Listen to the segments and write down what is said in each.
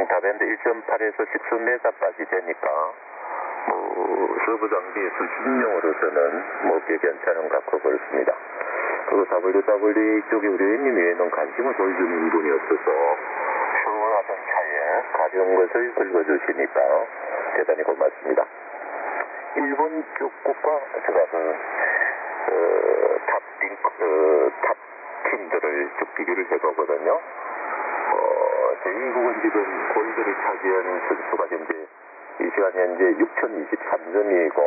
다밴드 1.8에서 10순매사까지 되니까 서버 장비의 수신용으로서는 꽤 괜찮은 것 같고 그렇습니다. 그리고 WWE 쪽에 우리 웬님에는 관심을 보여주는 분이 없어서 시원하던 차에 가벼운 것을 긁어주시니까 대단히 고맙습니다. 일본 쪽 국가 제가 탑 팀들을 쭉 비교를 해보거든요. 대한민국은 지금 골드를 차지한 선수가 현재 이 시간 현재 6,023점이고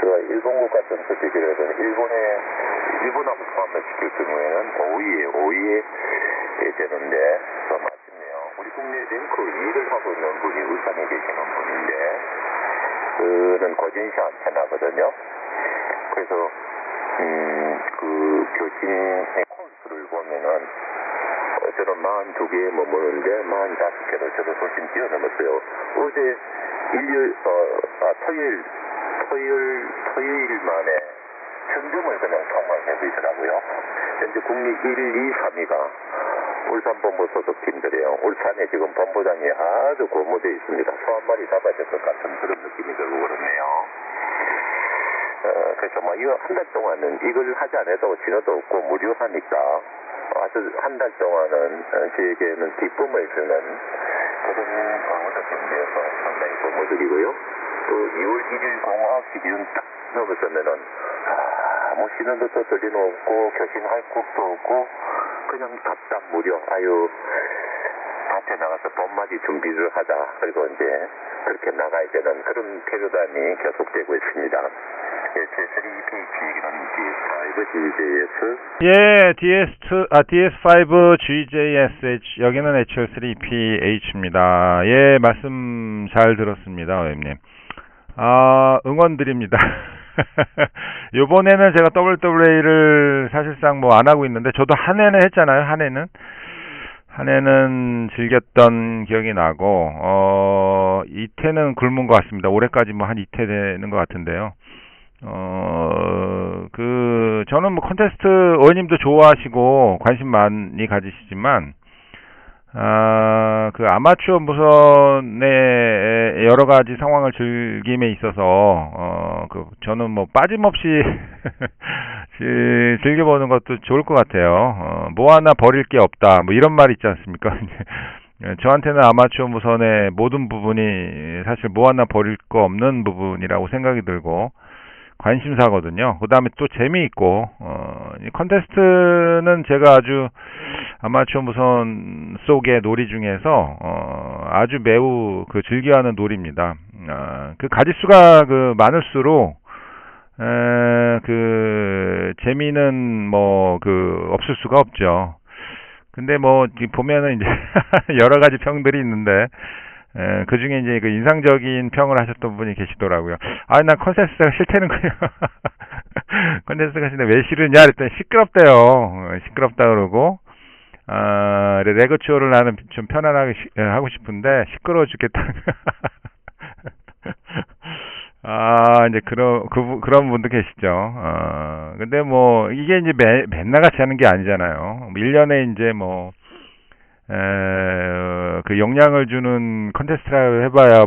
제가 일본 국가 선수 비교를 해보면 일본하고 포함을 시킬 경우에는 5위에 되는데 더 맞습네요. 우리 국내 랭크 2위를 하고 있는 분이 울산에 계시는 분인데 그는 거진시 안테나거든요. 그래서 그 교진의 코스를 보면은 저는 42개에 머무는데 45개를 저도 훨씬 뛰어넘었어요. 어제 토요일 만에 천점을 그냥 통과해주더라고요. 현재 국립 1, 2, 3위가 울산본부 소속팀들이에요. 울산에 지금 본부장이 아주 고무되어 있습니다. 소 한 마리 잡아줄 것 같은 그런 느낌이 들고 그렇네요. 그래서 이거 한 달 동안은 이걸 하지 않아도 진호도 없고 무료하니까 아주 한 달 동안은 저에게는 기쁨을 주는 그런 어떻게되어서 상당히 고무드리고요. 또 2월 1일 09시 기준 딱 넘었으면은 쉬는 것도 들리는 없고 교신할 곳도 없고 그냥 답답 무료 밭에 나가서 봄맞이 준비를 하자. 그리고 이제 그렇게 나가야 되는 그런 패러다임이 계속되고 있습니다. HS3PH는 DS5 GJS. 예, DS5 GJSH 여기는 HL3PH입니다. 예, 말씀 잘 들었습니다, 회원님. 응원드립니다. 요번에는 제가 WWA를 사실상 안 하고 있는데 저도 한 해는 했잖아요. 한 해는 즐겼던 기억이 나고 2태는 굶은 것 같습니다. 올해까지 한 2태 되는 것 같은데요. 저는 콘테스트 의원님도 좋아하시고 관심 많이 가지시지만 아마추어 무선의 여러 가지 상황을 즐김에 있어서 저는 빠짐없이 즐겨보는 것도 좋을 것 같아요. 뭐 하나 버릴 게 없다. 이런 말 있지 않습니까? 저한테는 아마추어 무선의 모든 부분이 사실 뭐 하나 버릴 거 없는 부분이라고 생각이 들고 관심사거든요. 그 다음에 또 재미있고, 이 컨테스트는 제가 아주 아마추어 무선 속의 놀이 중에서, 아주 매우 즐겨하는 놀이입니다. 가짓수가 많을수록, 재미는 없을 수가 없죠. 근데 보면은 이제, 여러 가지 평들이 있는데, 그 중에 이제 인상적인 평을 하셨던 분이 계시더라고요. 나 컨테스트가 싫다는거예요. 컨테스트가 싫은데 왜 싫으냐? 그랬더니 시끄럽대요. 시끄럽다 그러고, 레거추어를 나는 좀 편안하게 하고 싶은데, 시끄러워 죽겠다. 이제 그런 분도 계시죠. 근데 이게 이제 맨날 같이 하는 게 아니잖아요. 1년에 이제 영향을 주는 컨테스트라고 해봐야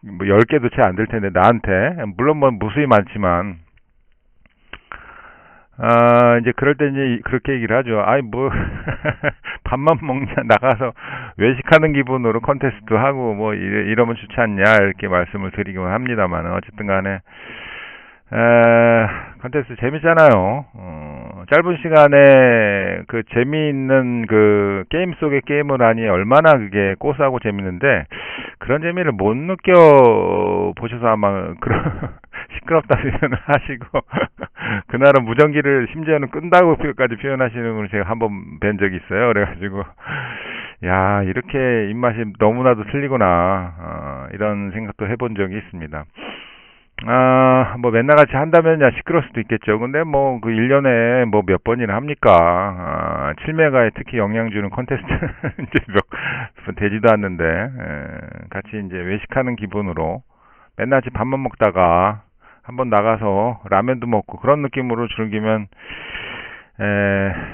10개도 채 안 될 텐데, 나한테. 물론 무수히 많지만, 이제 그럴 때 이제 그렇게 얘기를 하죠. 밥만 먹냐, 나가서 외식하는 기분으로 컨테스트 하고, 이러면 좋지 않냐, 이렇게 말씀을 드리긴 합니다만, 어쨌든 간에, 컨테스트 재밌잖아요. 짧은 시간에 재미있는 게임 속의 게임을 하니 얼마나 그게 고소하고 재밌는데, 그런 재미를 못 느껴보셔서 아마 시끄럽다 표현을 하시고, 그날은 무전기를 심지어는 끈다고까지 표현하시는 걸 제가 한번 뵌 적이 있어요. 그래가지고, 이렇게 입맛이 너무나도 틀리구나, 이런 생각도 해본 적이 있습니다. 맨날 같이 한다면 시끄러울 수도 있겠죠. 근데 1년에 몇 번이나 합니까? 7메가에 특히 영향 주는 콘테스트 이제 되지도 않는데, 같이 이제 외식하는 기분으로 맨날 같이 밥만 먹다가 한번 나가서 라면도 먹고 그런 느낌으로 즐기면,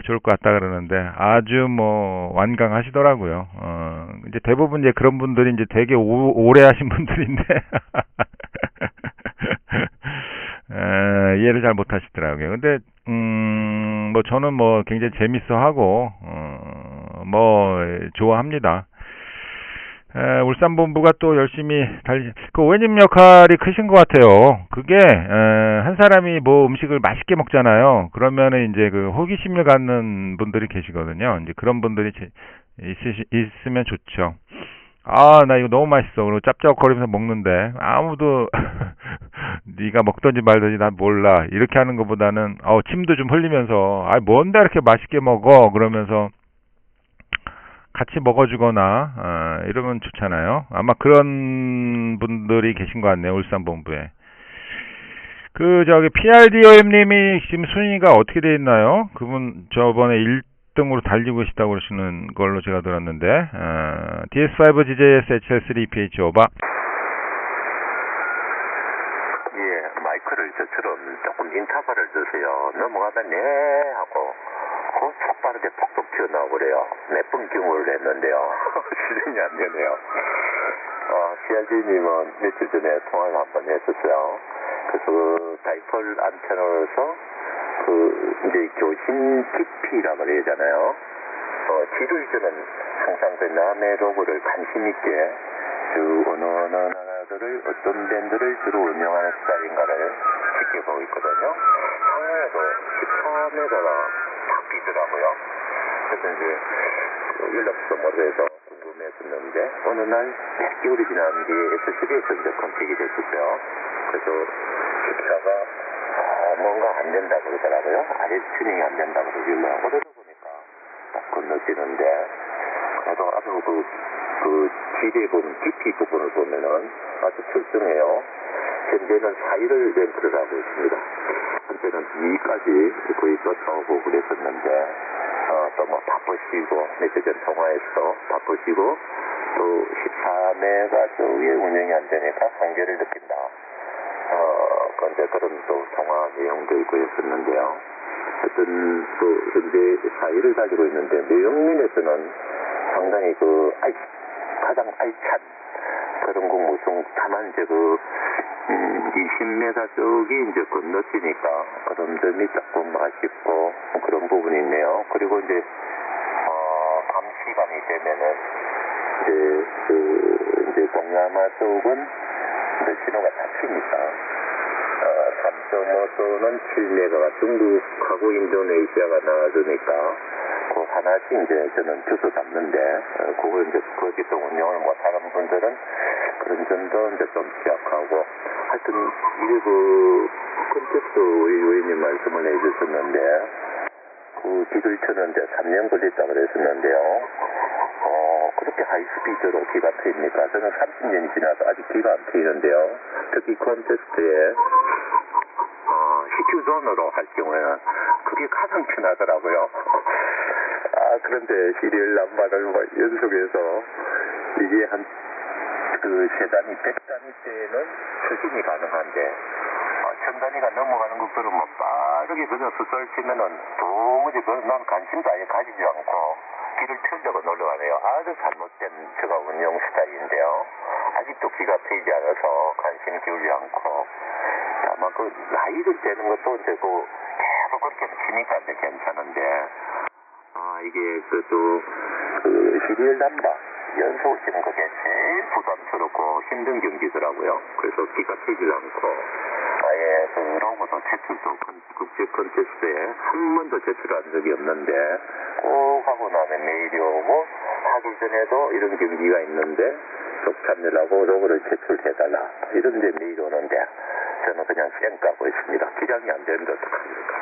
좋을 것 같다 그러는데 아주 뭐 완강하시더라고요. 이제 대부분 이제 그런 분들이 이제 되게 오래 하신 분들인데 이해를 잘 못 하시더라고요. 근데 뭐 저는 뭐 굉장히 재밌어 하고 뭐 좋아합니다. 울산 본부가 또 열심히 그 오해님 역할이 크신 것 같아요. 그게 한 사람이 뭐 음식을 맛있게 먹잖아요. 그러면은 이제 그 호기심을 갖는 분들이 계시거든요. 이제 그런 분들이 있으면 좋죠. 아, 나 이거 너무 맛있어. 그리고 짭짭거리면서 먹는데 아무도 네가 먹던지 말던지 난 몰라. 이렇게 하는 것보다는 침도 좀 흘리면서 뭔데 이렇게 맛있게 먹어? 그러면서 같이 먹어주거나 이러면 좋잖아요. 아마 그런 분들이 계신 것 같네요. 울산 본부에. 그 저기 PRDOM님이 지금 순위가 어떻게 돼 있나요? 그분 저번에 1등으로 달리고 계시다고 그러시는 걸로 제가 들었는데 DS5 GJS HL3 PH 오바. 예, 마이크를 저처럼 조금 인터벌을 주세요. 넘어가다 네 하고 촉빠르게 톡톡 튀어나오고래요. 몇번 경고를 했는데요. 실행이 안 되네요. CRD님은 며칠 전에 통화를 한번 했었어요. 그래서 다이폴 안테나로서 이제 교신 깊이라고 그러잖아요. 지를 저는 항상 그 남의 로고를 관심있게 어느 나라들을 어떤 밴드를 주로 운영하는 스타일인가를 지켜보고 있거든요. 작년에도 14메가가 바뀌더라고요. 그래서 이제 연락처도 못해서 궁금했었는데 어느 날 몇 개월이 지난 뒤에 S3에서 이제 컨택이 됐었어요. 그래서 14가 뭔가 안 된다고 그러더라고요. 아예 튜닝이 안 된다고 그러길래 어쩌다 보니까 딱 건너뛰는데 그래도 아주 그 지대 부분, 깊이 부분을 보면은 아주 출중해요. 현재는 4일을 렌트를 하고 있습니다. 한때는 2위까지 거의 쫓아오고 그랬었는데 또 뭐 바쁘시고 며칠 전 통화해서 바쁘시고 또 14매가 저 위에 운영이 안 되니까 한계를 느낀다. 그런데 그런 또 통화 내용도 있고 했었는데요. 하여튼 또 현재 4위를 가지고 있는데 내용면에서는 상당히 가장 알찬 그런 거 무슨 다만 이제 20m 쪽이 이제 건너뛰니까 그런 점이 조금 아쉽고 그런 부분이 있네요. 그리고 이제 밤 시간이 되면은 이제 동남아 쪽은 이제 신호가 잡히니까 3.5또는 7메가가 중국하고 인도네시아가 나와주니까 그 하나씩 이제 저는 주소 잡는데 그걸 이제 거기서 운영을 못하는 분들은 그런 점도 이제 좀 지적하고 하여튼 이게 콘텐츠 의원님 말씀을 해주셨는데 기를 쳐는데 3년 걸렸다 그랬었는데요. 그렇게 하이스피드로 기가 트입니까? 저는 30년이 지나서 아직 기가 안 트이는데요. 특히 콘테스트에 CQ존으로 할 경우에는 그게 가장 편하더라고요. 그런데 시리얼 남바를 연속해서 이게 세 단위, 100단위 때는 추진이 가능한데 1000단위가 넘어가는 것들은 뭐 빠르게 그저 수설 치면은 도무지 난 관심도 아예 가지지 않고 길을 틀려고 놀러가네요. 아주 잘못된 제가 운영 스타일인데요. 아직도 기가 트이지 않아서 관심 기울지 않고 아마 나이를 떼는 것도 이제 계속 그렇게 치니까 이제 괜찮은데 이게 시리얼 남바 연속 치는 그게 제일 부담스럽고 힘든 경기더라고요. 그래서 기가 트이지 않고 아예 로고도 제출도 국제 콘테스트에 한 번도 제출한 적이 없는데 꼭 하고 나면 메일이 오고 하기 전에도 이런 경기가 있는데 속 참여하고 로고를 제출해달라 이런 데 메일이 오는데 저는 그냥 쌩 까고 있습니다. 기량이 안 되는데 어떡합니까?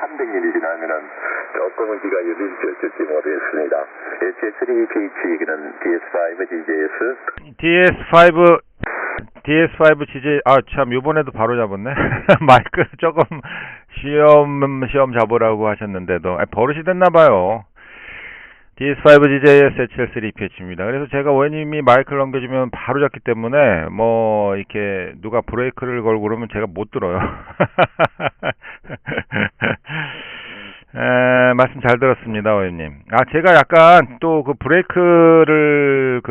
300일이 지나면은 어떤 기가 열릴지 어쩔지 모르겠습니다. HL3PH는 DS5 GJS DS5 GJ 참 요번에도 바로 잡았네. 마이크 조금 시험 잡으라고 하셨는데도 버릇이 됐나 봐요. DS5 GJS HL3PH입니다. 그래서 제가 원님이 마이크를 넘겨주면 바로 잡기 때문에 뭐 이렇게 누가 브레이크를 걸고 그러면 제가 못 들어요. 말씀 잘 들었습니다, 오해님. 제가 약간 또 그 브레이크를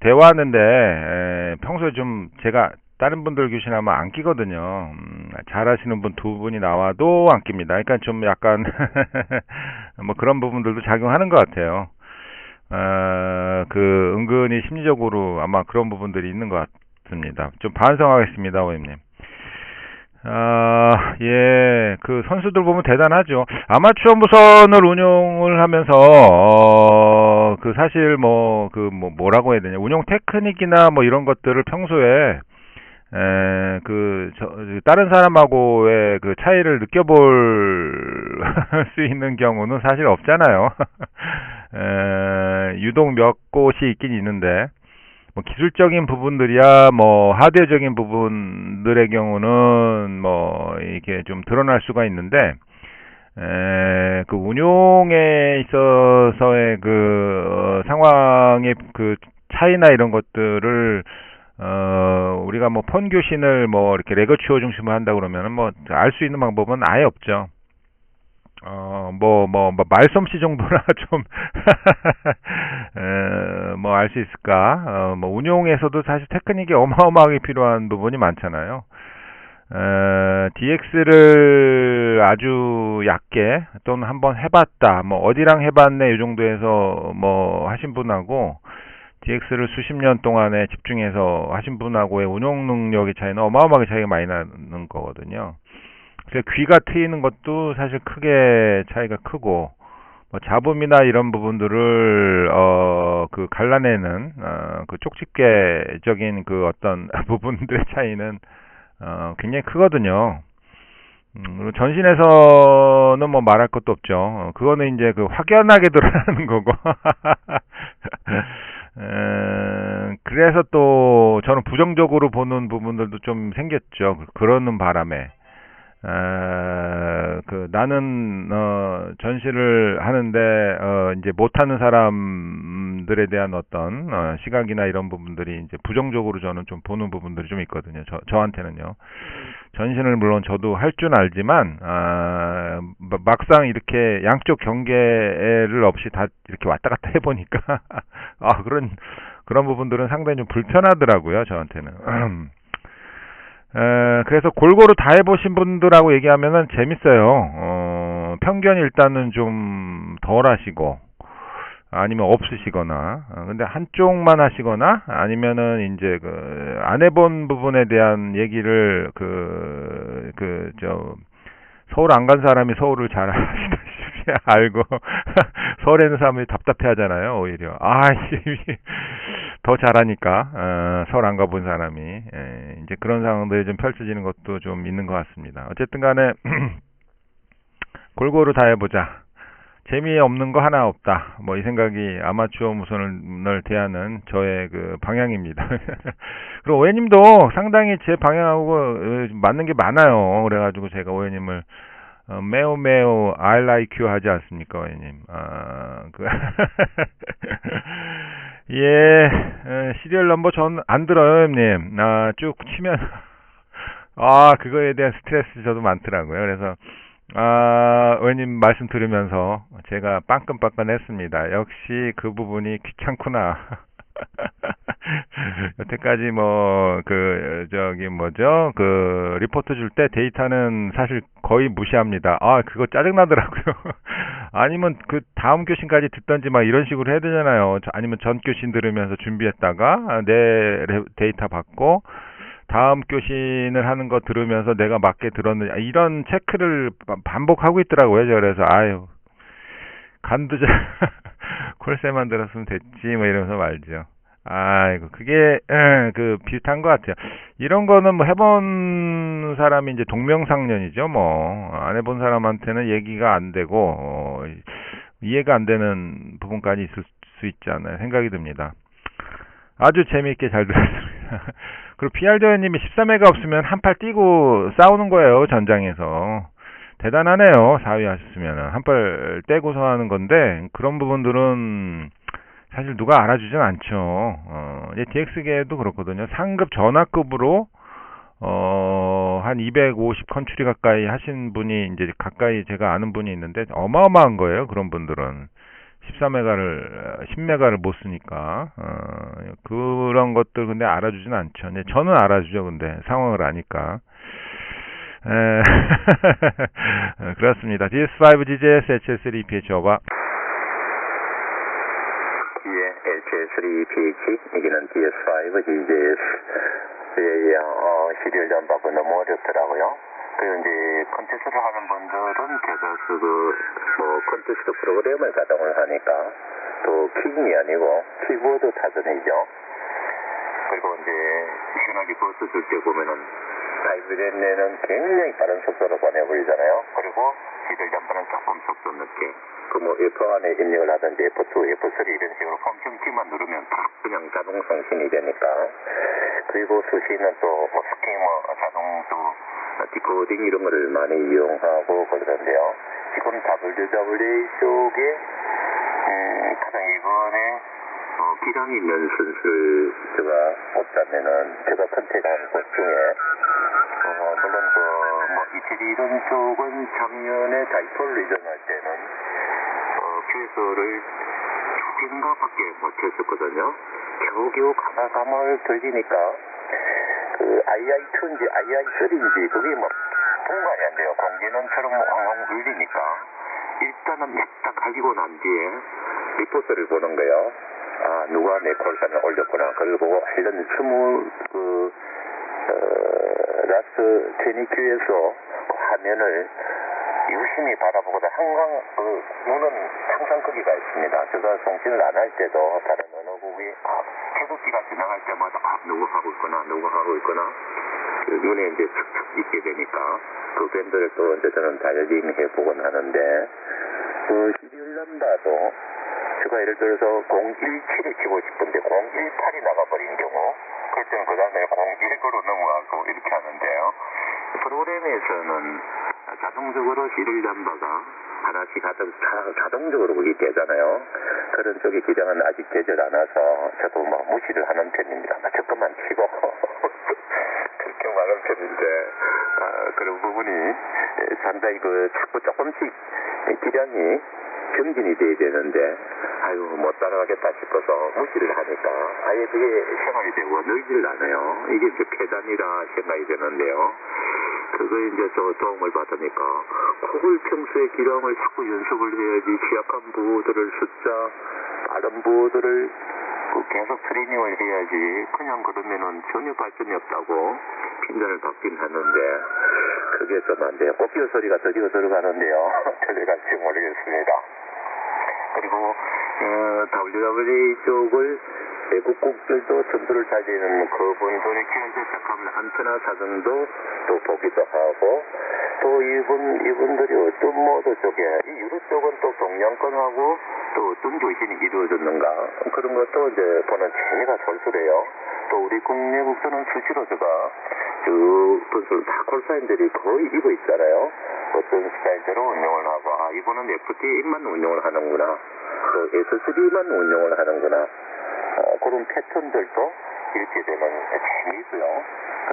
대화하는데, 평소에 좀 제가 다른 분들 교신하면 안 끼거든요. 잘하시는 분 두 분이 나와도 안 낍니다. 그러니까 좀 약간, 뭐 그런 부분들도 작용하는 것 같아요. 은근히 심리적으로 아마 그런 부분들이 있는 것 같습니다. 좀 반성하겠습니다, 오해님. 예, 그 선수들 보면 대단하죠. 아마추어 무선을 운용을 하면서, 사실 뭐라고 해야 되냐. 운용 테크닉이나 뭐 이런 것들을 평소에, 다른 사람하고의 그 차이를 느껴볼 수 있는 경우는 사실 없잖아요. 유독 몇 곳이 있긴 있는데, 뭐 기술적인 부분들이야 뭐 하드웨어적인 부분들의 경우는 뭐 이게 좀 드러날 수가 있는데 그 운용에 있어서의 상황의 그 차이나 이런 것들을 우리가 뭐 폰교신을 뭐 이렇게 레거추어 중심으로 한다 그러면은 뭐 알 수 있는 방법은 아예 없죠. 말솜씨 정도나 좀, 뭐, 알 수 있을까? 뭐, 운용에서도 사실 테크닉이 어마어마하게 필요한 부분이 많잖아요. DX를 아주 얕게, 또는 한번 해봤다, 뭐, 어디랑 해봤네, 이 정도에서 뭐, 하신 분하고, DX를 수십 년 동안에 집중해서 하신 분하고의 운용 능력의 차이는 어마어마하게 차이가 많이 나는 거거든요. 귀가 트이는 것도 사실 크게 차이가 크고, 뭐 잡음이나 이런 부분들을 갈라내는 그 쪽집게적인 그 어떤 부분들의 차이는 굉장히 크거든요. 그리고 전신에서는 뭐 말할 것도 없죠. 그거는 이제 그 확연하게 드러나는 거고. 그래서 또 저는 부정적으로 보는 부분들도 좀 생겼죠. 그러는 바람에. 나는, 전시를 하는데, 이제 못하는 사람들에 대한 어떤, 시각이나 이런 부분들이 이제 부정적으로 저는 좀 보는 부분들이 좀 있거든요. 저한테는요. 전신을 물론 저도 할 줄 알지만, 막상 이렇게 양쪽 경계를 없이 다 이렇게 왔다 갔다 해보니까, 그런 부분들은 상당히 좀 불편하더라고요, 저한테는. 그래서 골고루 다 해보신 분들하고 얘기하면은 재밌어요. 편견이 일단은 좀 덜 하시고, 아니면 없으시거나, 근데 한쪽만 하시거나, 아니면은 이제 안 해본 부분에 대한 얘기를 서울 안 간 사람이 서울을 잘 아시다시피 알고, 서울에 있는 사람이 답답해 하잖아요, 오히려. 더 잘하니까, 서울 안 가본 사람이. 이제 그런 상황들이 좀 펼쳐지는 것도 좀 있는 것 같습니다. 어쨌든 간에, 골고루 다 해보자. 재미없는 거 하나 없다. 뭐 이 생각이 아마추어 무선을 대하는 저의 그 방향입니다. 그리고 오해님도 상당히 제 방향하고 맞는 게 많아요. 그래가지고 제가 오해님을 매우 I like you 하지 않습니까, 오해님? 예, 시리얼 넘버 전 안 들어요, 형님. 쭉 치면 그거에 대한 스트레스 저도 많더라고요. 그래서 의원님 말씀 들으면서 제가 빵끈빵끈 했습니다. 역시 그 부분이 귀찮구나. 여태까지 리포트 줄 때 데이터는 사실 거의 무시합니다. 그거 짜증나더라고요. 아니면 그 다음 교신까지 듣던지 막 이런 식으로 해야 되잖아요. 아니면 전 교신 들으면서 준비했다가 내 데이터 받고, 다음 교신을 하는 거 들으면서 내가 맞게 들었느냐, 이런 체크를 반복하고 있더라고요. 그래서 간두자 콜세만 들었으면 됐지 뭐 이러면서 말죠. 그게 비슷한 것 같아요. 이런 거는 뭐 해본 사람이 이제 동명상련이죠. 뭐 안 해본 사람한테는 얘기가 안 되고 이해가 안 되는 부분까지 있을 수 있지 않나요? 생각이 듭니다. 아주 재미있게 잘 들었습니다. 그리고 PR대원님이 13회가 없으면 한 팔 띄고 싸우는 거예요, 전장에서. 대단하네요, 4위 하셨으면. 한 팔 떼고서 하는 건데, 그런 부분들은 사실 누가 알아주진 않죠. 이제 DX계도 그렇거든요. 상급 전하급으로, 한 250 컨츄리 가까이 하신 분이 이제 가까이 제가 아는 분이 있는데 어마어마한 거예요. 그런 분들은 14메가를 10메가를 못 쓰니까 그런 것들 근데 알아주진 않죠. 근데 저는 알아주죠. 근데 상황을 아니까. 그렇습니다. DS5 GJS HS3PH 오버. 예, HS3PH 여기는 DS5 GJS. 시리얼 잠바가 너무 어렵더라고요. 그리고 이제 컨테스트를 하는 분들은 계속 컨테스트 프로그램을 가동을 하니까 또 킥이 아니고 키보드 타전이죠. 그리고 이제 시원하게 버스 줄 때 보면은 하이브리드 내는 굉장히 빠른 속도로 보내버리잖아요. 그리고 시리얼 잠바는 조금 속도 늦게. F 안에 입력을 하든지 F2, F3 이런 식으로 펌핑키만 누르면 딱 그냥 자동 송신이 되니까. 그리고 수시는 또 스캐머, 자동 또 디코딩 이런 거를 많이 이용하고 그러던데요. 지금 WWA 쪽에 가장 이번에 기량 있는 선수를 제가 뽑자면은 제가 컨택한 곳 중에 물론 이태리 이런 쪽은 작년에 다이폴 리전할 때는 QS를 2개인가밖에 못했었거든요. 겨우겨우 가마를 돌리니까 II2인지 II3인지 그게 통관이 안 돼요. 공진원처럼 왕왕 울리니까 일단은 딱 가지고 난 뒤에 리포트를 보는 거예요. 아, 누가 내 콜사를 올렸구나. 그리고 하여튼 20 라스트 20Q에서 그 화면을 유심히 바라보고도 항상 눈은 항상 거기가 있습니다. 제가 송신을 안 할 때도 다른 언어국이 태극기가 지나갈 때마다 누구 하고 있구나 눈에 이제 툭툭 있게 되니까 그 밴드를 또 이제 저는 다이어링 해보곤 하는데 시리얼 넘버도 제가 예를 들어서 017을 치고 싶은데 018이 나가버린 경우 그럴 때는 그 다음에 019로 넘어가고 이렇게 하는데요. 프로그램에서는 자동적으로 시리얼 넘버가 하나씩 자동적으로 그게 되잖아요. 그런 쪽의 기량은 아직 되질 않아서 저도 무시를 하는 편입니다. 조금만 치고 그렇게 말하는 편인데 그런 부분이 상당히 자꾸 조금씩 기량이 경진이 돼야 되는데 못 따라가겠다 싶어서 무시를 하니까 아예 그게 생활이 되고 늘질 않아요. 이게 이제 폐단이라 생각이 되는데요. 그거 이제 저 도움을 받으니까 그걸 평소에 기량을 자꾸 연습을 해야지. 취약한 부호들을 숫자 빠른 부호들을 계속 트레이닝을 해야지. 그냥 그러면은 전혀 발전이 없다고 핀잔을 받긴 하는데 그게 좀 안 돼요. 꽃기어 소리가 드디어 들어가는데요. 들려갈지 모르겠습니다. 그리고 WWA 쪽을 외국국들도 전투를 달리는 그분들의 기술에 착하면 안테나 사정도 또 보기도 하고 또 이분들이 어떤 모드 쪽에 이 유럽 쪽은 또 동양권하고 또 어떤 교신이 이루어졌는가 그런 것도 이제 보는 재미가 솔솔해요. 또 우리 국내국들은 수시로 제가 분수를 다 콜사인들이 거의 이거 있잖아요. 어떤 스타일대로 운영을 하고 이분은 FT만 운영을 하는구나. 또 S3만 운영을 하는구나. 그런 패턴들도 이렇게 되면 재미있어요.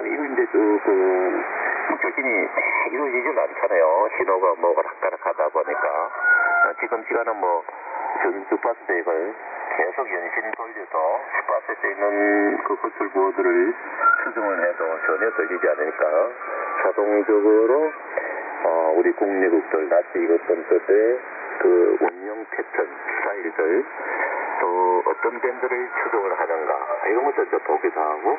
이거 이제 교신이 이루어지질 않잖아요. 신호가 오락가락 하다 보니까. 지금 시간은 주파수대입을 계속 연신 돌려도 주파수에 있는 그 건설 보드를 수정을 해도 전혀 들리지 않으니까 자동적으로 우리 국내국들 낯이 익었던 뜻의 그 운영 패턴 스타일들 또 어떤 밴드를 추종을 하는가 이런 것도 이제 보기도 하고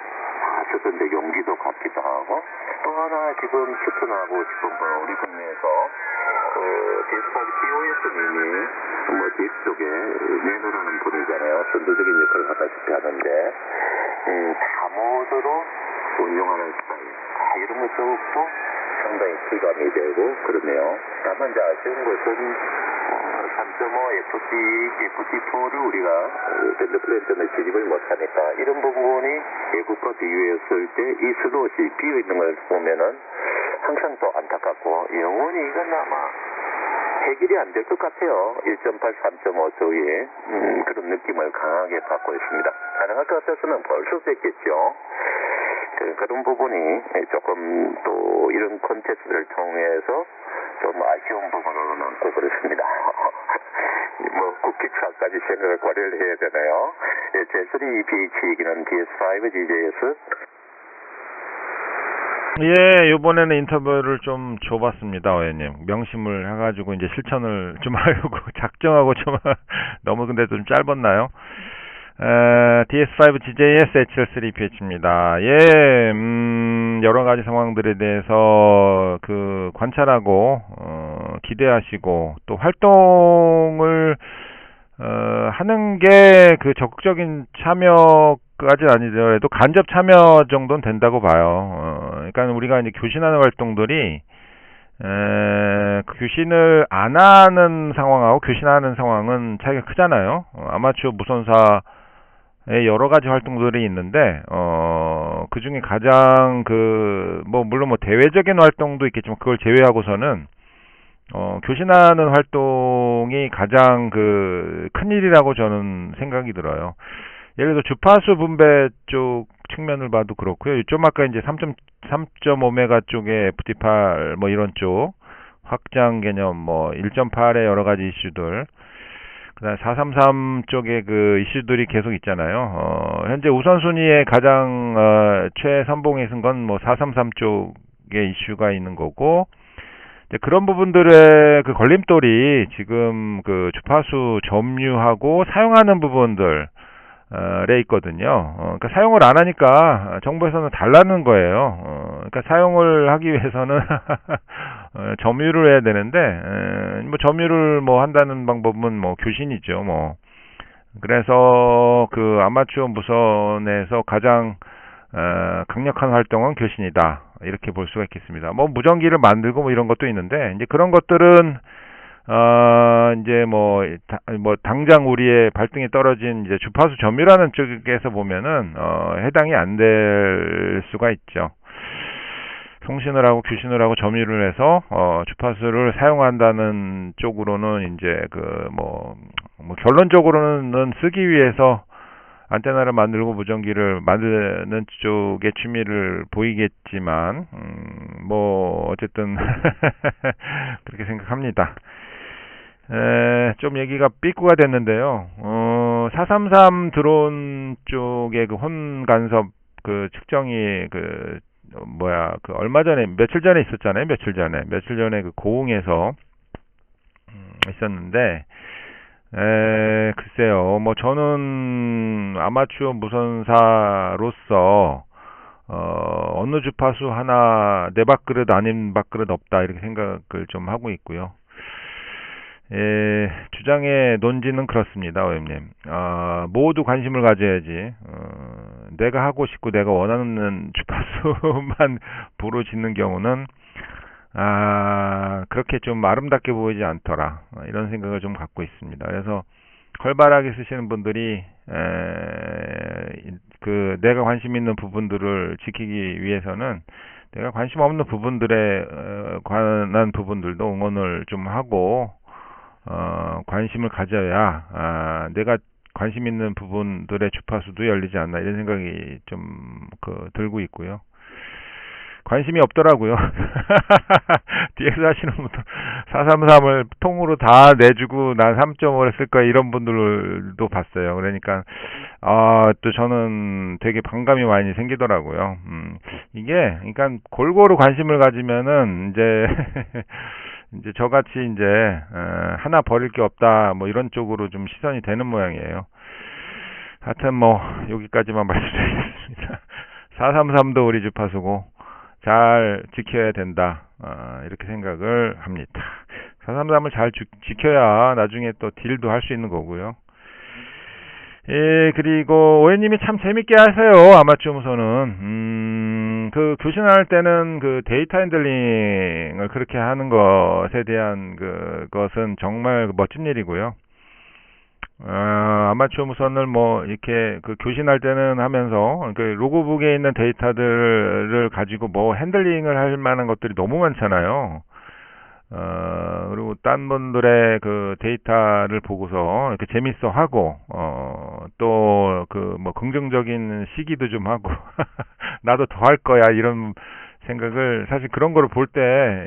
저도 이제 용기도 갖기도 하고 또 하나 지금 추천하고 싶은 건 우리 국내에서 디스파기 POS님이 디스 쪽에 내놓으라는 분이잖아요. 선도적인 역할을 하다시피 하는데 다모드로 운영하는 스타일 이런 것도 상당히 실감이 되고 그러네요. 다만 이제 아쉬운 것은 3.5 FT4를 우리가 밴드 플레이 때문에 진입을 못하니까 이런 부분이 외국과 비교했을 때 이 슬롯이 비어있는 걸 보면은 항상 또 안타깝고 영원히 이건 아마 해결이 안 될 것 같아요. 1.8, 3.5 쪽에 그런 느낌을 강하게 받고 있습니다. 가능할 것 같아서는 벌써 됐겠죠. 그런 부분이 조금 또 이런 콘테스트를 통해서 좀 아쉬운 부분으로 남고 그렇습니다. 뭐 국기차까지 생각을 고려를 해야 되나요? 제3 BH기는 DS5 GJS. 예, 요번에는 인터뷰를 좀 줘봤습니다, 의원님. 명심을 해가지고 이제 실천을 좀 하려고 작정하고 좀 너무 근데 좀 짧았나요? DS5 GJS HL3PH입니다. 예, 여러 가지 상황들에 대해서 관찰하고 기대하시고 또 활동을 하는 게 적극적인 참여까지 아니더라도 간접 참여 정도는 된다고 봐요. 그러니까 우리가 이제 교신하는 활동들이 교신을 안 하는 상황하고 교신하는 상황은 차이가 크잖아요. 아마추어 무선사의 여러 가지 활동들이 있는데 그 중에 가장 물론 대외적인 활동도 있겠지만 그걸 제외하고서는 교신하는 활동이 가장 큰 일이라고 저는 생각이 들어요. 예를 들어 주파수 분배 쪽 측면을 봐도 그렇고요. 좀 아까 이제 3.5메가 쪽에 FT8 이런 쪽 확장 개념 1.8의 여러 가지 이슈들, 그다음에 433 쪽에 이슈들이 계속 있잖아요. 현재 우선순위에 가장 최선봉에 쓴 건 433 쪽의 이슈가 있는 거고, 그런 부분들의 걸림돌이 지금 주파수 점유하고 사용하는 부분들 에 있거든요. 그러니까 사용을 안 하니까 정부에서는 달라는 거예요. 그러니까 사용을 하기 위해서는 점유를 해야 되는데 점유를 한다는 방법은 교신이죠. 그래서 아마추어 무선에서 가장 강력한 활동은 교신이다, 이렇게 볼 수가 있겠습니다. 무전기를 만들고 이런 것도 있는데 이제 그런 것들은 당장 우리의 발등에 떨어진 이제 주파수 점유라는 쪽에서 보면은 해당이 안 될 수가 있죠. 송신을 하고 교신을 하고 점유를 해서 주파수를 사용한다는 쪽으로는 이제 결론적으로는 쓰기 위해서 안테나를 만들고 무전기를 만드는 쪽에 취미를 보이겠지만 어쨌든 그렇게 생각합니다. 좀 얘기가 삐꾸가 됐는데요. 433 드론 쪽의 혼 간섭 측정이 얼마 전에 며칠 전에 있었잖아요. 며칠 전에 고흥에서 있었는데 글쎄요. 저는 아마추어 무선사로서 어느 주파수 하나 내 밥그릇 아닌 밥그릇 없다, 이렇게 생각을 좀 하고 있고요. 주장의 논지는 그렇습니다, 의원님. 모두 관심을 가져야지. 내가 하고 싶고 내가 원하는 주파수만 부러지는 경우는 그렇게 좀 아름답게 보이지 않더라, 이런 생각을 좀 갖고 있습니다. 그래서 활발하게 쓰시는 분들이 내가 관심 있는 부분들을 지키기 위해서는 내가 관심 없는 부분들에 관한 부분들도 응원을 좀 하고 관심을 가져야 내가 관심 있는 부분들의 주파수도 열리지 않나, 이런 생각이 좀 들고 있고요. 관심이 없더라고요. DX 하시는 분들 433을 통으로 다 내주고 난 3.5를 쓸 거야, 이런 분들도 봤어요. 그러니까 또 저는 되게 반감이 많이 생기더라고요. 그러니까 골고루 관심을 가지면은 이제 저같이 이제 하나 버릴 게 없다, 이런 쪽으로 좀 시선이 되는 모양이에요. 하여튼 여기까지만 말씀드리겠습니다. 433도 우리 주파수고 잘 지켜야 된다, 이렇게 생각을 합니다. 433을 잘 지켜야 나중에 또 딜도 할 수 있는 거고요. 그리고 오해님이 참 재밌게 하세요, 아마추어 무선은. 교신할 때는 데이터 핸들링을 그렇게 하는 것에 대한 것은 정말 멋진 일이고요. 아마추어 무선을 이렇게 교신할 때는 하면서 로그북에 있는 데이터들을 가지고 핸들링을 할 만한 것들이 너무 많잖아요. 그리고 딴 분들의 데이터를 보고서 이렇게 재밌어 하고, 또 긍정적인 시기도 좀 하고 나도 더 할 거야 이런 생각을 사실 그런 거를 볼 때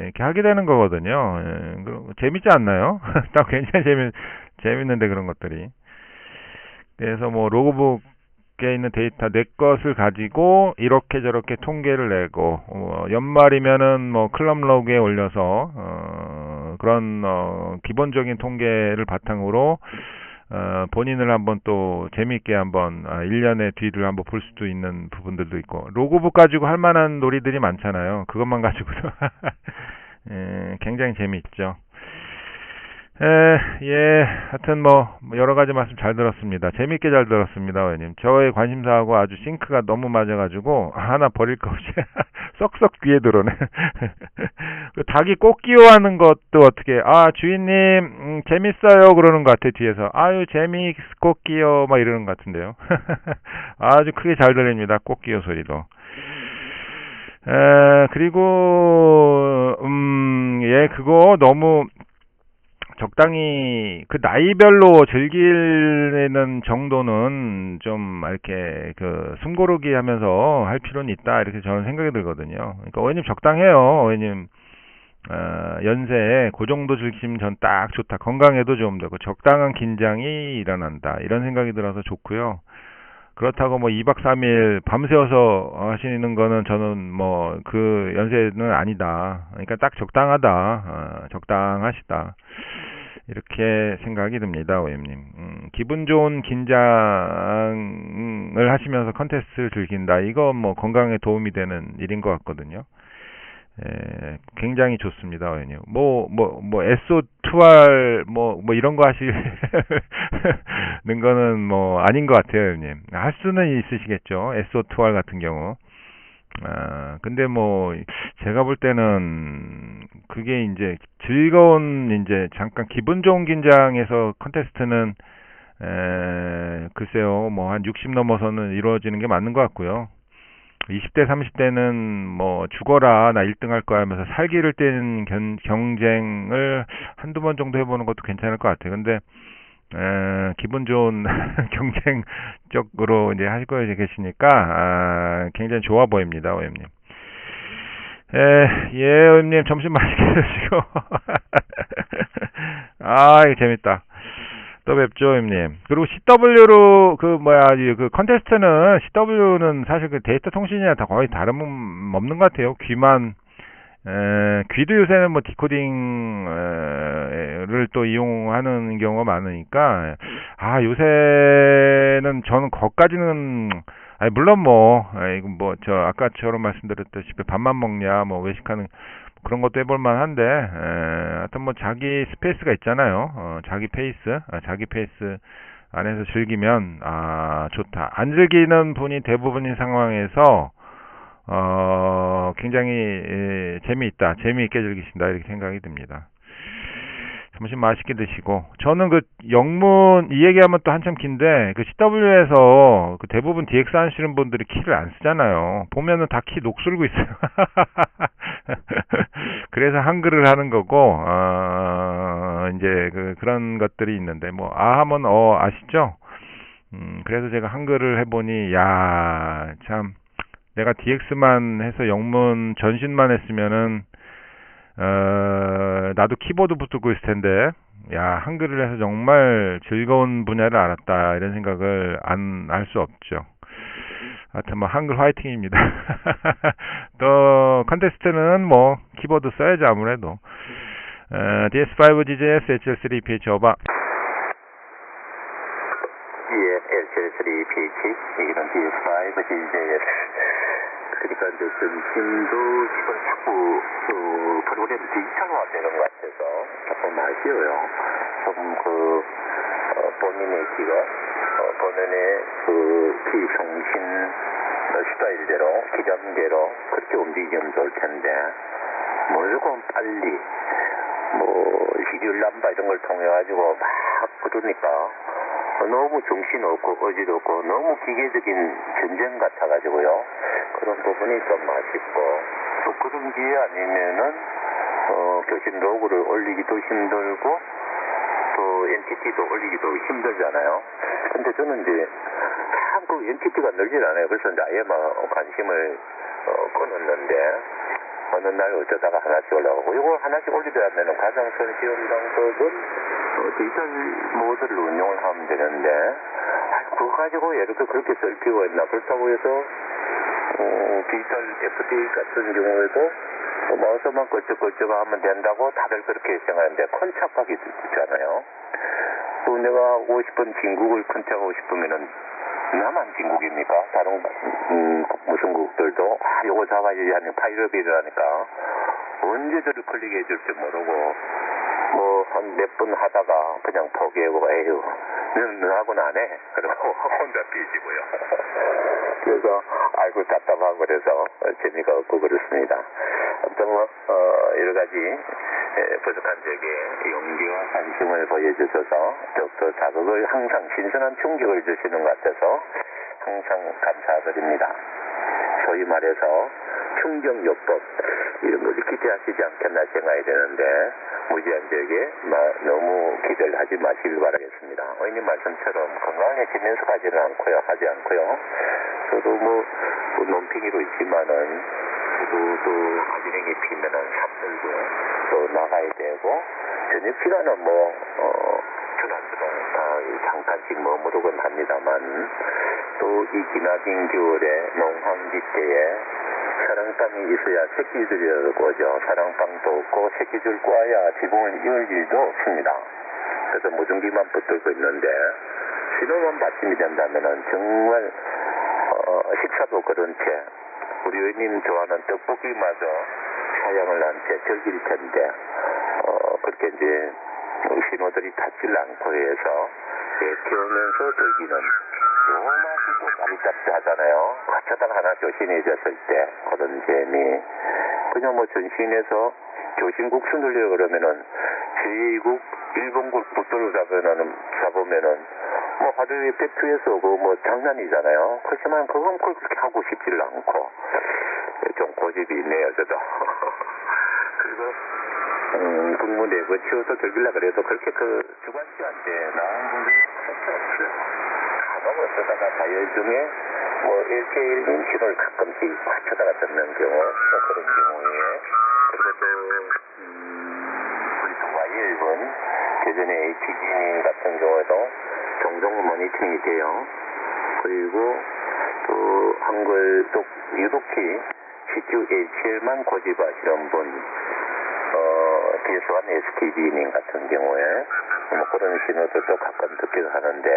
이렇게 하게 되는 거거든요. 재밌지 않나요? 딱 굉장히 재밌는데 그런 것들이. 그래서 뭐 로그북에 있는 데이터 내 것을 가지고 이렇게 저렇게 통계를 내고 연말이면은 뭐 클럽 로그에 올려서 그런 기본적인 통계를 바탕으로 본인을 한번 또 재미있게 한번 1년의 뒤를 한번 볼 수도 있는 부분들도 있고 로그북 가지고 할 만한 놀이들이 많잖아요. 그것만 가지고도 굉장히 재미있죠. 예, 하여튼 뭐 여러 가지 말씀 잘 들었습니다. 재밌게 잘 들었습니다, 의원님. 저의 관심사하고 아주 싱크가 너무 맞아가지고 하나 버릴 거 없이 쏙쏙 귀에 들어오네. 그 닭이 꽃기호하는 것도 어떻게? 주인님 재밌어요 그러는 것 같아 뒤에서. 아유 꽃기호 막 이러는 것 같은데요. 아주 크게 잘 들립니다. 꽃기호 소리도. 그리고 예, 그거 너무 적당히 그 나이별로 즐기는 정도는 좀 이렇게 그 숨고르기 하면서 할 필요는 있다 이렇게 저는 생각이 들거든요. 그러니까 의원님 적당해요. 의원님 연세에 그 정도 즐기시면 전 딱 좋다. 건강에도 좀 되고 적당한 긴장이 일어난다 이런 생각이 들어서 좋고요. 그렇다고 뭐 2박 3일 밤새워서 하시는 거는 저는 뭐 그 연세는 아니다. 그러니까 딱 적당하다. 적당하시다. 이렇게 생각이 듭니다, 의원님. 기분 좋은 긴장을 하시면서 컨테스트를 즐긴다. 이거 뭐 건강에 도움이 되는 일인 것 같거든요. 굉장히 좋습니다, 의원님. SO2R, 이런 거 하시는 거는 뭐, 아닌 것 같아요, 의원님. 할 수는 있으시겠죠. SO2R 같은 경우. 근데 뭐, 제가 볼 때는, 그게 이제, 즐거운, 이제, 잠깐 기분 좋은 긴장에서 컨테스트는, 글쎄요, 뭐, 한 60 넘어서는 이루어지는 게 맞는 것 같고요. 20대, 30대는 뭐 죽어라 나 1등 할 거야 하면서 살기를 떼는 경쟁을 한두 번 정도 해보는 것도 괜찮을 것 같아요. 근데 기분 좋은 경쟁 쪽으로 이제 하실 거에 계시니까 굉장히 좋아 보입니다, 의원님. 예, 의원님 점심 맛있게 드시고 이거 재밌다. 또 뵙죠, 형님. 그리고 CW로 그 컨테스트는 CW는 사실 그 데이터 통신이나 다 거의 다름없는 것 같아요. 귀도 요새는 뭐 디코딩을 또 이용하는 경우가 많으니까 요새는 저는 거기까지는 물론 이거 아까처럼 말씀드렸다시피 밥만 먹냐 외식하는 그런 것도 해볼 만한데, 하여튼 자기 스페이스가 있잖아요. 자기 페이스 안에서 즐기면, 좋다. 안 즐기는 분이 대부분인 상황에서, 굉장히, 재미있게 즐기신다, 이렇게 생각이 듭니다. 점심 맛있게 드시고, 저는 영문, 이 얘기하면 또 한참 긴데, CW에서 대부분 DX 하시는 분들이 키를 안 쓰잖아요. 보면은 다 키 녹슬고 있어요. 그래서 한글을 하는 거고, 이제 그런 것들이 있는데, 하면 아시죠? 그래서 제가 한글을 해보니, 참, 내가 DX만 해서 영문 전신만 했으면은, 나도 키보드 붙들고 있을 텐데, 한글을 해서 정말 즐거운 분야를 알았다, 이런 생각을 안 할 수 없죠. 하여튼 한글 화이팅입니다. 또 컨테스트는 키보드 써야죠, 아무래도. DS5GJS HL3PH 오바. HL3PH 여기는 DS5GJS. 그러니까 이제 점심도 지금 자꾸 프로그램 디지털화 되는 것 같아서 조금 아쉬워요. 조금 본인의 기가 본인의 키 정신 스타일대로 기점대로 그렇게 움직이면 좋을 텐데 무조건 빨리 시리얼 넘버 이런 걸 통해 가지고 막 그러니까 너무 정신없고 어지럽고 너무 기계적인 전쟁 같아가지고요. 그런 부분이 좀 아쉽고 또 그런 기회 아니면은 교신 로그를 올리기도 힘들고 또 NTT도 올리기도 힘들잖아요. 근데 저는 이제 참 참 그 NTT가 늘질 않아요. 그래서 이제 아예 막 관심을 끊었는데 어느 날 어쩌다가 하나씩 올라오고 이걸 하나씩 올리려면 가장 손쉬운 방법은 디지털 모드를 운용을 하면 되는데 그거 가지고 이렇게 그렇게 쓸 필요가 있나. 그렇다고 해서 디지털 FT 같은 경우에도 마우스만 걸쩍걸쩍 하면 된다고 다들 그렇게 생각하는데 큰 착각이 있잖아요. 내가 하고 싶은 진국을 컨택하고 싶으면은 나만 진국입니까? 다른 무슨 국들도 요거 잡아야지 하는 파일업이라니까 언제 저를 클릭해 줄지 모르고 뭐 한 몇 분 하다가 그냥 포기하고 에휴 너하고는 안 해. 그리고 혼자 삐지고요. 그래서 아이고 답답하고 그래서 재미가 없고 그렇습니다. 아무튼 뭐 여러 가지 부족한 적에 용기와 관심을 보여주셔서 더욱더 자극을 항상 신선한 충격을 주시는 것 같아서 항상 감사드립니다. 소위 말해서 충격요법 이런 걸 기대하시지 않겠나 생각이 되는데 무지한 적에 너무 기대를 하지 마시길 바라겠습니다. 의원님 말씀처럼 건강해지면서 하지 않고요. 저도 뭐 논팽이로 있지만은 또 아지랭이 피면은 삽들고 또 나가야 되고 저녁 시간은 주란주란 잠깐씩 머무르곤 합니다만 또 이 기나긴 겨울에 농황지대에 사랑방이 있어야 새끼들이 오죠. 사랑방도 없고 새끼줄 꽈야 지붕을 이을 일도 없습니다. 그래서 무전기만 붙들고 있는데 신호만 받침이 된다면은 정말 식사도 그런 채 우리 의원님 좋아하는 떡볶이마저 사양을 한 채 즐길 텐데 그렇게 이제 신호들이 닿질 않고 해서 키우면서 즐기는 요맛이 또 짜릿짭짤하잖아요. 어쩌다가 하나 교신해졌을 때 그런 재미. 그냥 뭐 전신에서 교신국수 늘려 그러면은 제2국 일본국 붙들어 잡으면은 뭐 하루에 백투에서 뭐 장난이잖아요. 그렇지만 그건 그렇게 하고 싶지를 않고 좀 고집이 있네요 저도. 그리고 국무 내부 치워서 즐기려 그래도 그렇게 주관씨한테 나온 분들이 그렇게 없어요. 간혹 어쩌다가 다이얼 중에 뭐 1K1인 신호를 가끔씩 맞춰다가 듣는 경우 그런 경우에 그리고 또 우리 동아일본 예전에 HG님 같은 경우에도 종종 모니터링이 돼요. 그리고 또 한글 또 유독히 CQHL만 고집하시는 분 DS1 STD님 같은 경우에 뭐 그런 신호들도 가끔 듣기도 하는데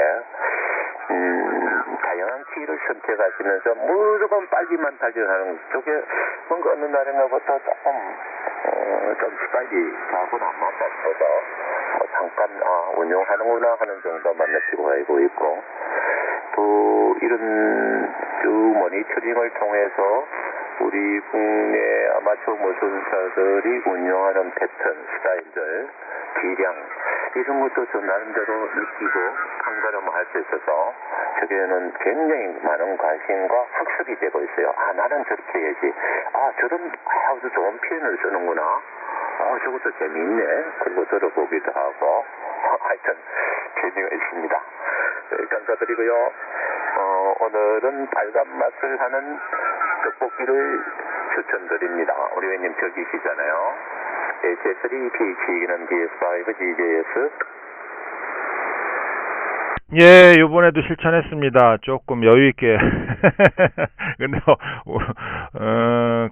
다양한 키를 선택하시면서 무조건 빨리만 달려가는 쪽에 뭔가 어느 날인가부터 조금 좀 빨리 가고 나만 맞춰서 잠깐 운영하는구나 하는 정도만 느끼고 가고 있고 또 이런 쭉 모니터링을 통해서 우리 국내 아마추어 무술사들이 운영하는 패턴, 스타일들, 기량 이런 것도 저 나름대로 느끼고 한가름할 수 있어서 저게는 굉장히 많은 관심과 학습이 되고 있어요. 나는 저렇게 해야지. 저런 아주 좋은 표현을 쓰는구나. 저것도 재미있네. 그리고 들어보기도 하고 하여튼 재미가 있습니다. 감사드리고요. 오늘은 빨간 맛을 하는 떡볶이를 추천드립니다. 우리 회원님 저기시잖아요. HS3, PH는 DS5, GJS. 예, 요번에도 실천했습니다. 조금 여유있게.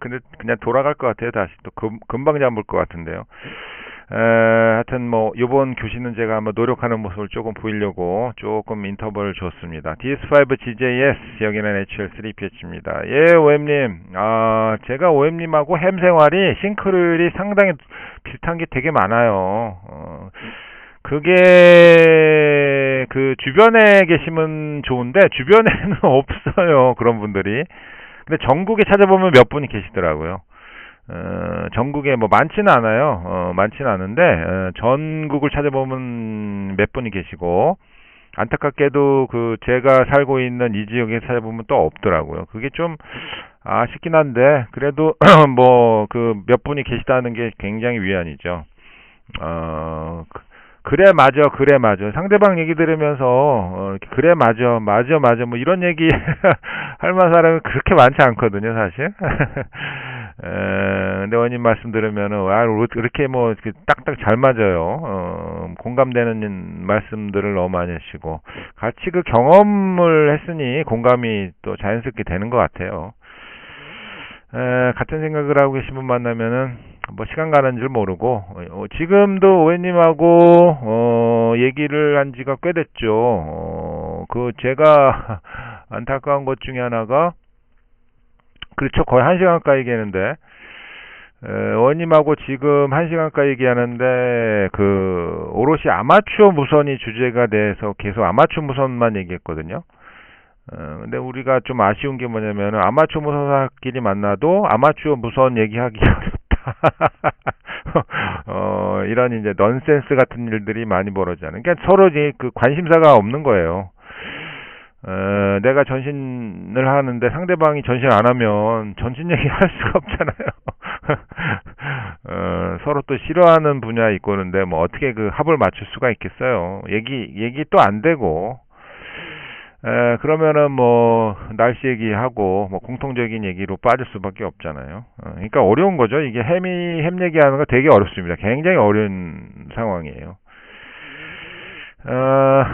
근데 그냥 돌아갈 것 같아요. 다시 또 금방 잠을 것 같은데요. 하여튼 요번 교시는 제가 한번 노력하는 모습을 조금 보이려고 조금 인터벌을 줬습니다. DS5 GJS, 여기는 HL3PH입니다. 예, OM님. 제가 OM님하고 햄생활이 싱크로율이 상당히 비슷한 게 되게 많아요. 그게 주변에 계시면 좋은데 주변에는 없어요. 그런 분들이. 근데 전국에 찾아보면 몇 분이 계시더라고요. 전국에 많지는 않아요. 많지는 않은데 전국을 찾아보면 몇 분이 계시고 안타깝게도 제가 살고 있는 이 지역에 찾아보면 또 없더라고요. 그게 좀 아쉽긴 한데 그래도 몇 분이 계시다는 게 굉장히 위안이죠. 그래, 맞아, 그래, 맞아. 상대방 얘기 들으면서, 이렇게 그래, 맞아, 맞아, 맞아, 뭐 이런 얘기 할 만한 사람이 그렇게 많지 않거든요, 사실. 근데 원님 말씀 들으면은, 이렇게 뭐, 이렇게 딱딱 잘 맞아요. 공감되는 말씀들을 너무 많이 하시고, 같이 그 경험을 했으니 공감이 또 자연스럽게 되는 것 같아요. 같은 생각을 하고 계신 분 만나면은 뭐 시간 가는 줄 모르고 지금도 오해님하고 얘기를 한 지가 꽤 됐죠. 그 제가 안타까운 것 중에 하나가 그렇죠. 거의 1시간 가까이 얘기했는데 오해님하고 지금 1시간 가까이 얘기하는데 그 오롯이 아마추어 무선이 주제가 돼서 계속 아마추어 무선만 얘기했거든요. 근데 우리가 좀 아쉬운 게 뭐냐면은 아마추어 무선사끼리 만나도 아마추어 무선 얘기하기 어렵다. 이런 이제 넌센스 같은 일들이 많이 벌어지는. 그러니까 서로 이제 그 관심사가 없는 거예요. 내가 전신을 하는데 상대방이 전신 안 하면 전신 얘기 할 수가 없잖아요. 서로 또 싫어하는 분야 있고 그런데 뭐 어떻게 그 합을 맞출 수가 있겠어요. 얘기 또 안 되고. 그러면은 뭐 날씨 얘기하고 뭐 공통적인 얘기로 빠질 수밖에 없잖아요. 그러니까 어려운 거죠. 이게 햄 얘기하는 거 되게 어렵습니다. 굉장히 어려운 상황이에요.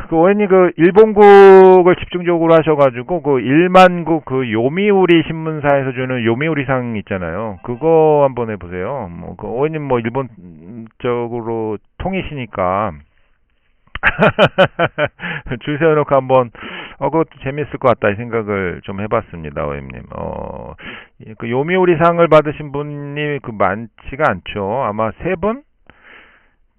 그 원님 그 일본국을 집중적으로 하셔가지고 그 1만국 그 요미우리 신문사에서 주는 요미우리상 있잖아요. 그거 한번 해보세요. 뭐 그 원님 뭐 일본 쪽으로 통이시니까 줄 세워놓고 한번 그것도 재밌을 것 같다 이 생각을 좀 해봤습니다, 오엠님. 그 요미우리상을 받으신 분이 그 많지가 않죠. 아마 3분?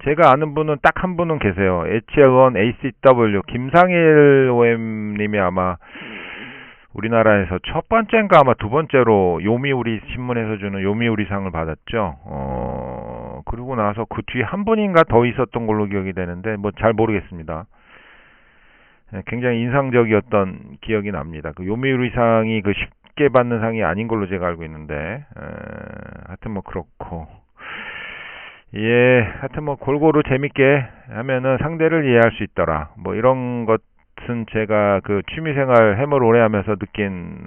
제가 아는 분은 딱 한 분은 계세요. HL1 ACW 김상일 OM님이 아마 우리나라에서 첫 번째인가 아마 두 번째로 요미우리 신문에서 주는 요미우리상을 받았죠. 그리고 나서 그 뒤에 한 분인가 더 있었던 걸로 기억이 되는데 뭐 잘 모르겠습니다. 굉장히 인상적이었던 기억이 납니다. 그 요미우리상이 그 쉽게 받는 상이 아닌 걸로 제가 알고 있는데 하여튼 뭐 그렇고 하여튼 뭐 골고루 재밌게 하면은 상대를 이해할 수 있더라. 뭐 이런 것은 제가 그 취미생활 해물 오래 하면서 느낀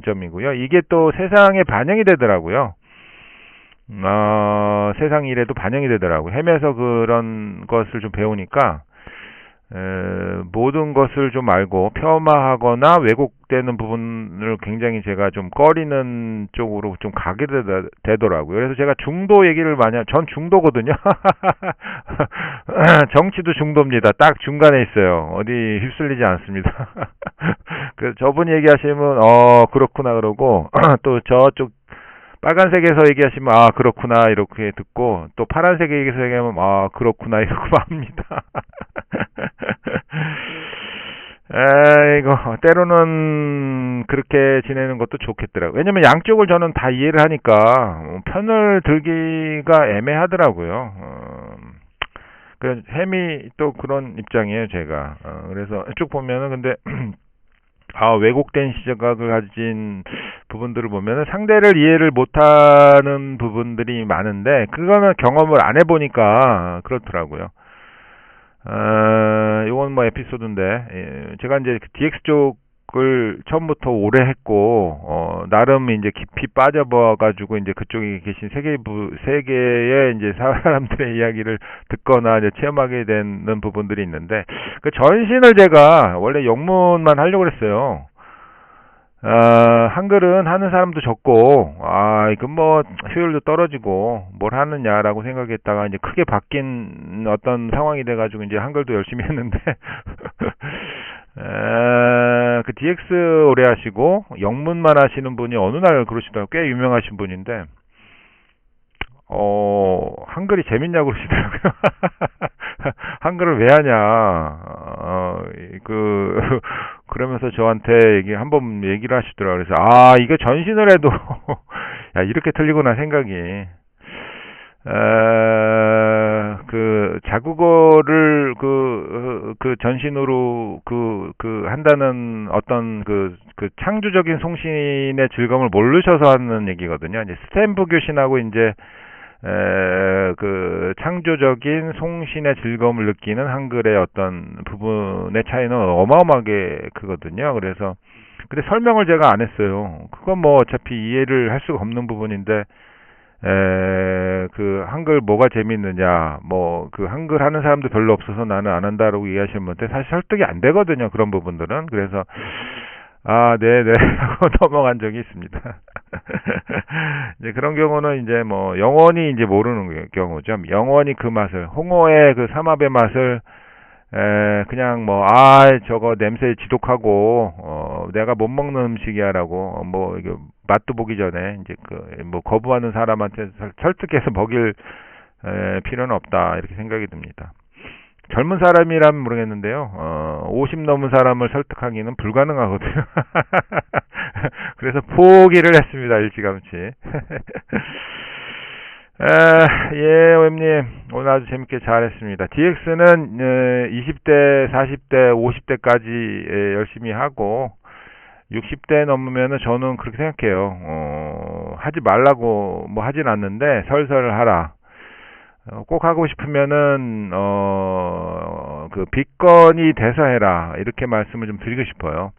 점이고요. 이게 또 세상에 반영이 되더라고요. 세상 일에도 반영이 되더라고요. 헤매서 그런 것을 좀 배우니까 모든 것을 좀 알고 폄하하거나 왜곡되는 부분을 굉장히 제가 좀 꺼리는 쪽으로 좀 가게 되더라고요. 그래서 제가 중도 얘기를 많이 전 중도거든요. 정치도 중도입니다. 딱 중간에 있어요. 어디 휩쓸리지 않습니다. 그 저분 얘기하시면 그렇구나 그러고 또 저쪽 빨간색에서 얘기하시면 그렇구나 이렇게 듣고 또 파란색에서 얘기하면 그렇구나 이러고 맙니다. 이거 때로는 그렇게 지내는 것도 좋겠더라고요. 왜냐면 양쪽을 저는 다 이해를 하니까 편을 들기가 애매하더라고요. 그 햄이 또 그런 입장이에요, 제가. 그래서 쭉 보면은 근데 왜곡된 시각을 가진 부분들을 보면은 상대를 이해를 못하는 부분들이 많은데 그거는 경험을 안 해보니까 그렇더라고요. 이건 뭐 에피소드인데 제가 이제 DX 쪽을 처음부터 오래 했고 나름 이제 깊이 빠져봐가지고 이제 그쪽에 계신 세계의 이제 사람들의 이야기를 듣거나 이제 체험하게 되는 부분들이 있는데 그 전신을 제가 원래 영문만 하려고 그랬어요. 한글은 하는 사람도 적고, 이건 뭐, 효율도 떨어지고, 뭘 하느냐라고 생각했다가, 이제 크게 바뀐 어떤 상황이 돼가지고, 이제 한글도 열심히 했는데, 그 DX 오래 하시고, 영문만 하시는 분이 어느 날 그러시더라고요. 꽤 유명하신 분인데, 한글이 재밌냐고 그러시더라고요. 한글을 왜 하냐, 그러면서 저한테 한번 얘기를 하시더라고요. 그래서, 이거 전신을 해도, 야, 이렇게 틀리구나 생각이. 자국어를 그 전신으로 한다는 어떤 그 창조적인 송신의 즐거움을 모르셔서 하는 얘기거든요. 이제 스탠프 교신하고 이제 그 창조적인 송신의 즐거움을 느끼는 한글의 어떤 부분의 차이는 어마어마하게 크거든요. 그래서 근데 설명을 제가 안 했어요. 그건 뭐 어차피 이해를 할 수가 없는 부분인데 그 한글 뭐가 재밌느냐, 뭐 그 한글 하는 사람도 별로 없어서 나는 안 한다라고 얘기하시는 분한테 사실 설득이 안 되거든요. 그런 부분들은. 그래서 아, 네네 하고 넘어간 적이 있습니다. 이제 그런 경우는 이제 뭐 영원히 이제 모르는 경우죠. 영원히 그 맛을, 홍어의 그 삼합의 맛을 그냥 뭐, 저거 냄새 지독하고, 내가 못 먹는 음식이야라고, 뭐, 이게 맛도 보기 전에, 이제 뭐, 거부하는 사람한테 설득해서 먹일, 필요는 없다, 이렇게 생각이 듭니다. 젊은 사람이라면 모르겠는데요, 50 넘은 사람을 설득하기는 불가능하거든요. 그래서 포기를 했습니다, 일찌감치. 예, 오엠님, 오늘 아주 재밌게 잘했습니다. DX는 20대, 40대, 50대까지 열심히 하고 60대 넘으면은 저는 그렇게 생각해요. 하지 말라고 뭐 하진 않는데 설설 하라. 꼭 하고 싶으면은 그 비건이 돼서 해라. 이렇게 말씀을 좀 드리고 싶어요.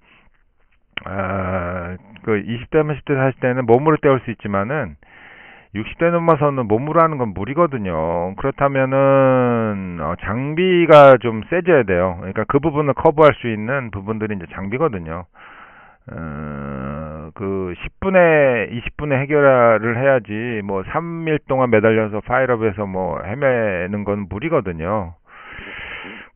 그 20대, 30대, 40대는 몸으로 때울 수 있지만은 60대 넘어서는 몸으로 하는 건 무리거든요. 그렇다면은 장비가 좀 세져야 돼요. 그러니까 그 부분을 커버할 수 있는 부분들이 이제 장비거든요. 그 10분에 20분에 해결을 해야지 뭐 3일 동안 매달려서 파일업에서 뭐 헤매는 건 무리거든요.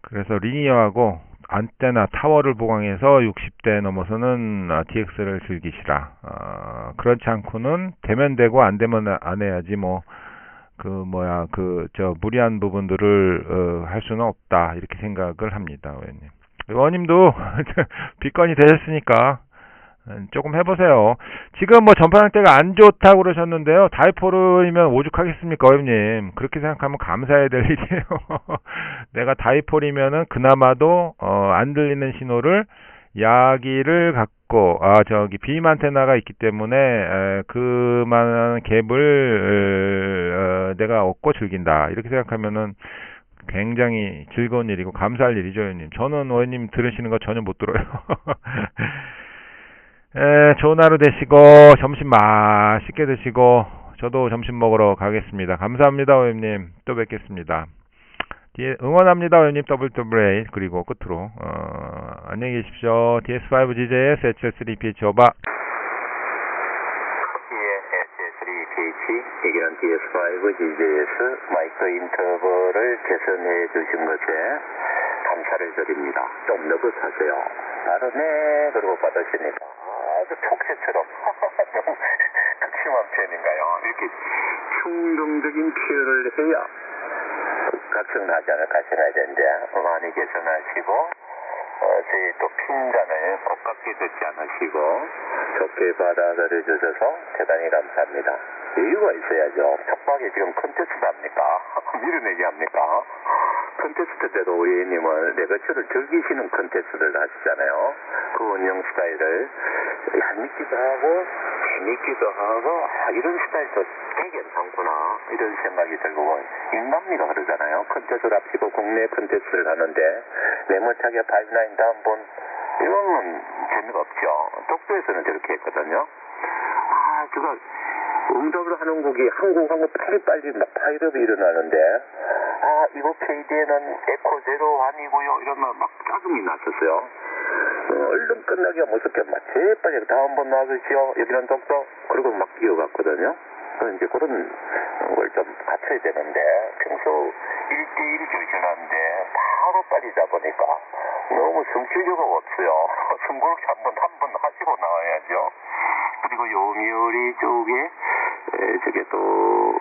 그래서 리니어하고 안테나 타워를 보강해서 60대 넘어서는 DX를 즐기시라. 그렇지 않고는 되면 되고 안 되면 안 해야지 뭐 무리한 부분들을 할 수는 없다. 이렇게 생각을 합니다, 의원님. 의원님도 비건이 되셨으니까 조금 해보세요. 지금 뭐 전파상태가 안 좋다고 그러셨는데요. 다이폴이면 오죽하겠습니까, 의원님? 그렇게 생각하면 감사해야 될 일이에요. 내가 다이폴이면은 그나마도 안 들리는 신호를 야기를 갖고 비임 안테나가 있기 때문에 그만한 갭을 내가 얻고 즐긴다. 이렇게 생각하면은 굉장히 즐거운 일이고 감사할 일이죠, 의원님. 저는 의원님 들으시는 거 전혀 못 들어요. 좋은 하루 되시고 점심 맛있게 드시고 저도 점심 먹으러 가겠습니다. 감사합니다, 의원님. 또 뵙겠습니다. 응원합니다, 의원님. WWA. 그리고 끝으로 안녕히 계십시오. DS5GJS HL3PH 오바. HS3PH 해결한 DS5GJS 마이크 인터벌을 개선해 주신 것에 감사를 드립니다. 좀 느긋하세요. 바로 네 그러고 받으시니까 아주 촉새처럼 너무 극심한 표현인가요? 이렇게 충동적인 표현을 해야 각성하지 않을까 생각이 되는데 많이 개선하시고 저희 또 핀잔을 고깝게 듣지 않으시고 좋게 받아들여 주셔서 대단히 감사합니다. 이유가 있어야죠. 촉박에 지금 컨테스트 합니까? 밀어내기 합니까? 컨테스트 때도 우리 의원님은 레거처를 즐기시는 컨테스트를 하시잖아요. 그 운영 스타일을 얄밉기도 하고 재밌기도 하고 이런 스타일도 되게 괜찮구나 이런 생각이 들고 인간미가 그러잖아요. 컨테스트를 앞시고 국내 컨테스트를 하는데 매몰차게 파이프라인 다음본 이런 재미가 없죠. 독도에서는 저렇게 했거든요. 제가 응답을 하는 곡이 한국하고 빨리 막 파일업이 일어나는데 이거 KD에는 에코 제로 아니고요 이러면 막 짜증이 났었어요. 얼른 끝나기가 무섭게 막 제발 다음번 놔주시오 여기는 독도 그러고 막 이어갔거든요. 이제 그런 걸 좀 갖춰야 되는데 평소 1대1 교실하는데 바로 빠지다 보니까 너무 성실료가 없어요. 숨고르기 한 번 하시고 나와야죠. 그리고 요미우리 쪽에 저게 또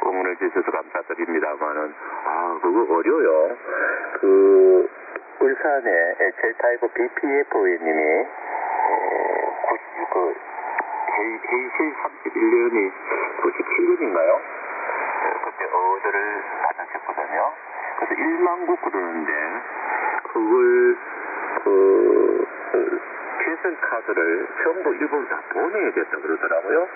응원을 주셔서 감사드립니다만은 그거 어려워요. 그 울산에 젤타이거 BPF님이 해이실 31년이 97년인가요? 그때 어들을 받으셨거든요. 그래서 1만국 그러는데 그걸 최선 카드를 전부 일본 다 보내야 됐다 그러더라고요.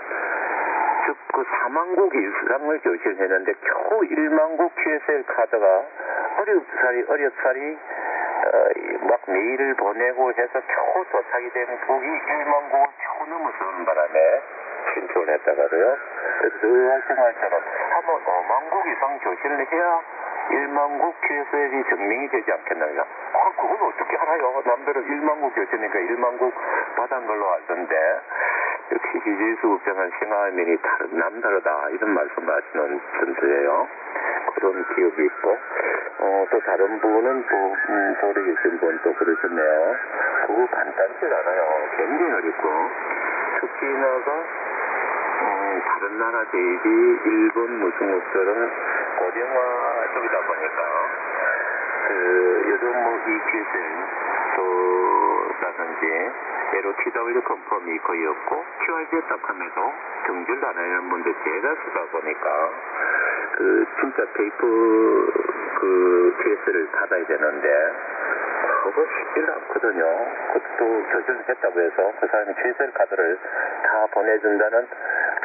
즉, 그 4만 곡 이상을 교신했는데 겨우 1만 곡 QSL 카드가 어렵사리 막 메일을 보내고 해서 겨우 도착이 된 곡이 1만 곡을 겨우 넘어서는 바람에 신청을 했다가도요. 그래서 그 활동할 때는 한번 5만 곡 이상 교신을 해야 1만 곡 QSL이 증명이 되지 않겠느냐. 그건 어떻게 알아요? 남들은 1만 곡 교신이니까 1만 곡 받은 걸로 알던데. 역시 희질수 국장한 생활면이 남다르다 이런 말씀하시는 분들이에요. 그런 기억이 있고 또 다른 분은 보러 계신 분 또 그러셨네요. 그거 간단치 않아요. 굉장히 어렵고 특히나가 다른 나라 대비 일본 무슨 것들은 고령화 쪽이다 보니까 요즘 뭐 EQSL 라든지 LOTW 컨펌이 거의 없고 QRZ 답함에도 등재를 안 하는 분들 대다수다 보니까 진짜 테이프 QS를 받아야 되는데 그거 쉽지가 않거든요. 그것도 교전을 했다고 해서 그 사람이 QSL 카드를 다 보내준다는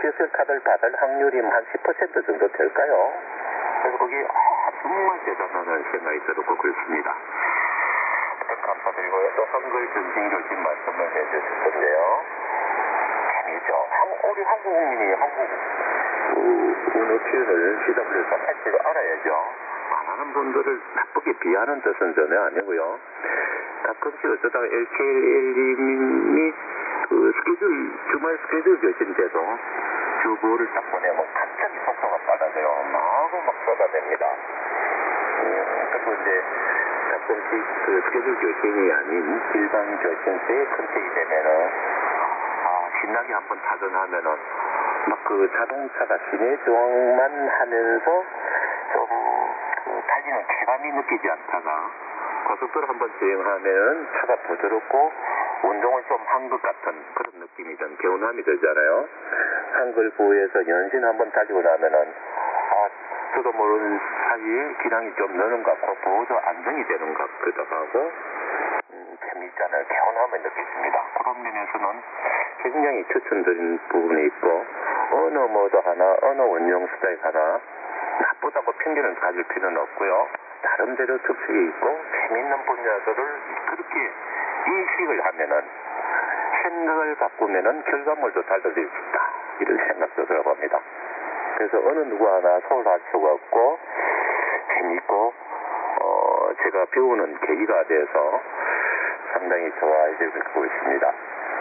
QSL 카드를 받을 확률이 한 10% 정도 될까요? 그래서 거기 정말 대단하다는 생각이 들었고 그렇습니다. 감사드리고요. 또 한글 전신 교신 말씀을 해주실 건데요. 재미있죠. 우리 한국 국민이 한국 언어 표현을 CW에서 할 줄 알아야죠. 안 하는 분들을 나쁘게 비하는 뜻은 전혀 아니고요. 가끔씩 어쩌다가 LKL님이 주말 스케줄 교신돼도 주보를 딱 보내면 갑자기 속도가 빨라져요. 마구 막 쏟아냅니다. 그리고 이제 가끔씩 스케줄 교신이 아닌 일반 교신세에 컨택이 되면은 신나게 한번 타전하면은 막 자동차가 시내 조항만 하면서 좀 달리는 쾌감이 느끼지 않다가 고속도로 한번 주행하면은 차가 부드럽고 운동을 좀 한 것 같은 그런 느낌이 든 개운함이 들잖아요. 한글 부에서 연신 한번 달리고 나면은 저도 모르는 사이에 기량이 좀 느는 것 같고 보호도 안정이 되는 것 같기도 하고 재미있잖아요. 개운함을 느꼈습니다. 그런 면에서는 굉장히 추천드린 부분이 있고 어느 모드 하나 어느 운영 스타일 하나 나쁘다고 편견을 가질 필요는 없고요. 나름대로 특색이 있고 재미있는 분야들을 그렇게 인식을 하면은 생각을 바꾸면은 결과물도 달라질 수 있다. 이런 생각도 들어봅니다. 그래서 어느 누구 하나 소홀할 수가 없고 재미있고 제가 배우는 계기가 돼서 상당히 좋아해주고 있습니다.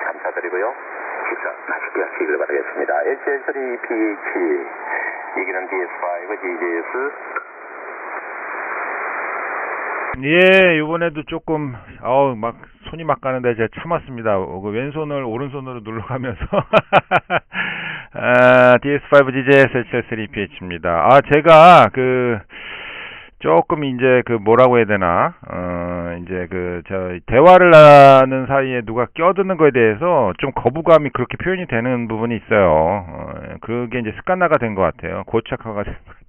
감사드리고요. 식사 맛있게 하시길 바라겠습니다. HL3PH 얘기는 DS5 GJS 예, 이번에도 조금 막 손이 막 가는데 제가 참았습니다. 왼손을 오른손으로 눌러가면서 DS5 GJS HL3PH입니다. 제가 조금 이제 뭐라고 해야 되나 이제 대화를 하는 사이에 누가 껴드는 거에 대해서 좀 거부감이 그렇게 표현이 되는 부분이 있어요. 그게 이제 습관화가 된 것 같아요. 고착화가 된 것 같아요.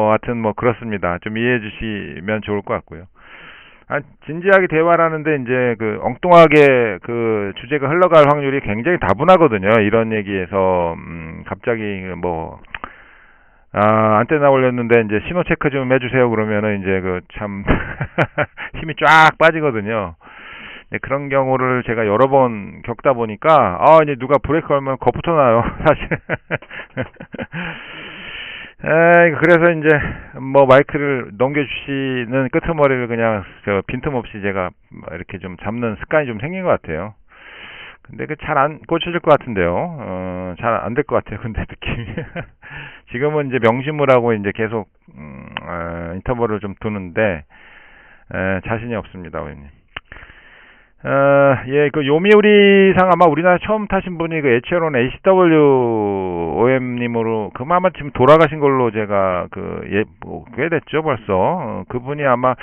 하여튼 그렇습니다. 좀 이해해 주시면 좋을 것 같고요. 진지하게 대화를 하는데 이제 엉뚱하게 주제가 흘러갈 확률이 굉장히 다분하거든요. 이런 얘기에서 갑자기 안테나 올렸는데 이제 신호 체크 좀 해주세요 그러면은 이제 참 힘이 쫙 빠지거든요. 그런 경우를 제가 여러 번 겪다 보니까 이제 누가 브레이크 걸면 겁부터 나요. 사실. 그래서 이제 마이크를 넘겨주시는 끄트머리를 그냥 빈틈없이 제가 이렇게 좀 잡는 습관이 좀 생긴 것 같아요. 근데 잘 안 고쳐질 것 같은데요. 잘 안 될 것 같아요. 근데 느낌이. 지금은 이제 명심을 하고 이제 계속 인터벌을 좀 두는데 자신이 없습니다, 고객님. 요미우리상 아마 우리나라 처음 타신 분이 HL1 ACWOM님으로 아마 지금 돌아가신 걸로 제가 꽤 됐죠 벌써. 그분이 아마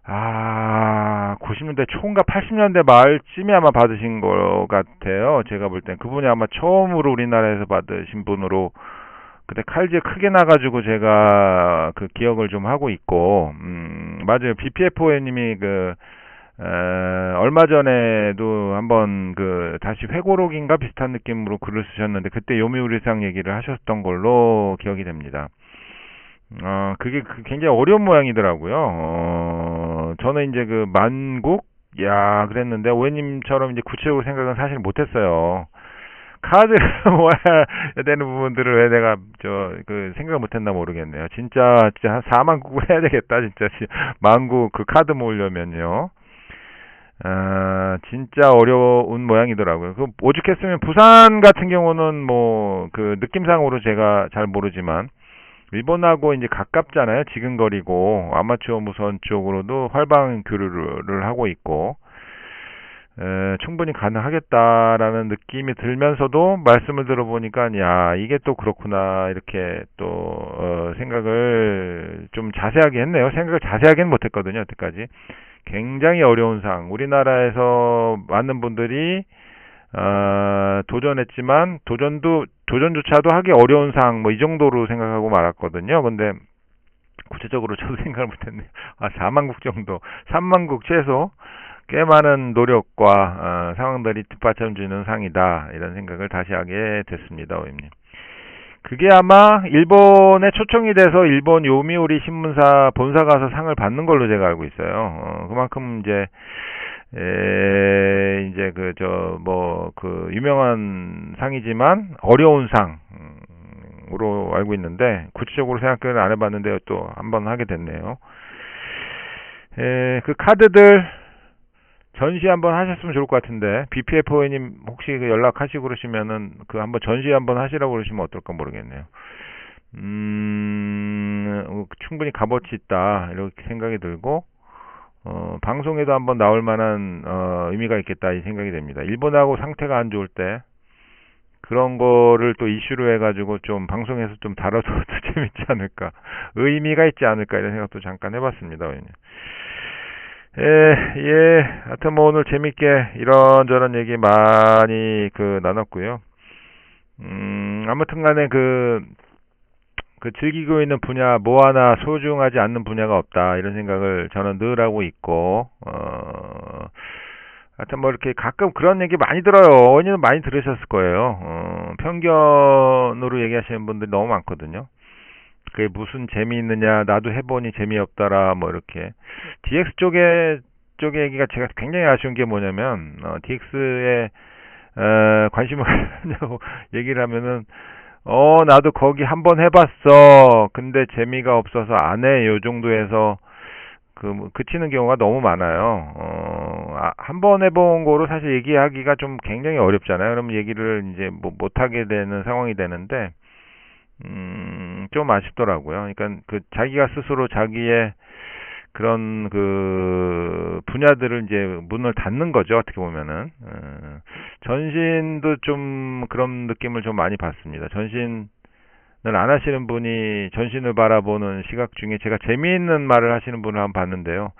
90년대 초인가 80년대 말쯤에 아마 받으신 것 같아요. 제가 볼 땐 그분이 아마 처음으로 우리나라에서 받으신 분으로 그때 칼질 크게 나가지고 제가 기억을 좀 하고 있고 맞아요. BPFO님이 얼마 전에도 한번 다시 회고록인가 비슷한 느낌으로 글을 쓰셨는데, 그때 요미우리상 얘기를 하셨던 걸로 기억이 됩니다. 그게 굉장히 어려운 모양이더라고요. 저는 이제 만국? 그랬는데, 오해님처럼 이제 구체적으로 생각은 사실 못했어요. 카드를 모아야 되는 부분들을 왜 내가 생각을 못했나 모르겠네요. 진짜 한 4만 국을 해야 되겠다, 진짜. 만국 카드 모으려면요. 진짜 어려운 모양이더라고요. 오죽했으면 부산 같은 경우는 느낌상으로 제가 잘 모르지만, 일본하고 이제 가깝잖아요. 지근거리고, 아마추어 무선 쪽으로도 활발 교류를 하고 있고, 충분히 가능하겠다라는 느낌이 들면서도 말씀을 들어보니까, 이게 또 그렇구나, 이렇게 또, 생각을 좀 자세하게 했네요. 생각을 자세하게는 못했거든요, 여태까지. 굉장히 어려운 상. 우리나라에서 많은 분들이 도전했지만 도전조차도 하기 어려운 상, 이 정도로 생각하고 말았거든요. 근데 구체적으로 저도 생각을 못했네요. 4만국 정도, 3만국 최소 꽤 많은 노력과 상황들이 뒷받침 주는 상이다, 이런 생각을 다시 하게 됐습니다, 오임님. 그게 아마 일본에 초청이 돼서 일본 요미우리 신문사 본사 가서 상을 받는 걸로 제가 알고 있어요. 그만큼 이제 유명한 상이지만 어려운 상으로 알고 있는데, 구체적으로 생각을 안 해봤는데 또 한번 하게 됐네요. 그 카드들 전시 한번 하셨으면 좋을 것 같은데, BPF님 혹시 연락하시고 그러시면은 한번 전시 한번 하시라고 그러시면 어떨까 모르겠네요. 충분히 값어치 있다, 이렇게 생각이 들고, 방송에도 한번 나올 만한 의미가 있겠다, 이 생각이 됩니다. 일본하고 상태가 안 좋을 때 그런 거를 또 이슈로 해가지고 좀 방송에서 좀 다뤄도 재밌지 않을까, 의미가 있지 않을까, 이런 생각도 잠깐 해봤습니다. 하여튼 오늘 재밌게 이런저런 얘기 많이 나눴고요. 아무튼 간에 즐기고 있는 분야 뭐 하나 소중하지 않는 분야가 없다, 이런 생각을 저는 늘 하고 있고, 하여튼 이렇게 가끔 그런 얘기 많이 들어요. 어머니는 많이 들으셨을 거예요. 편견으로 얘기하시는 분들이 너무 많거든요. 그게 무슨 재미있느냐, 나도 해보니 재미없더라, 이렇게. DX 쪽의 얘기가 제가 굉장히 아쉬운 게 뭐냐면, DX에 관심을 가지냐고 얘기를 하면은, 나도 거기 한번 해봤어, 근데 재미가 없어서 안 해, 요 정도에서 그치는 경우가 너무 많아요. 한 번 해본 거로 사실 얘기하기가 좀 굉장히 어렵잖아요. 그럼 얘기를 이제 못하게 되는 상황이 되는데, 좀 아쉽더라고요. 그러니까 자기가 스스로 자기의 그런 분야들을 이제 문을 닫는 거죠, 어떻게 보면은. 전신도 좀 그런 느낌을 좀 많이 받습니다. 전신을 안 하시는 분이 전신을 바라보는 시각 중에 제가 재미있는 말을 하시는 분을 한번 봤는데요.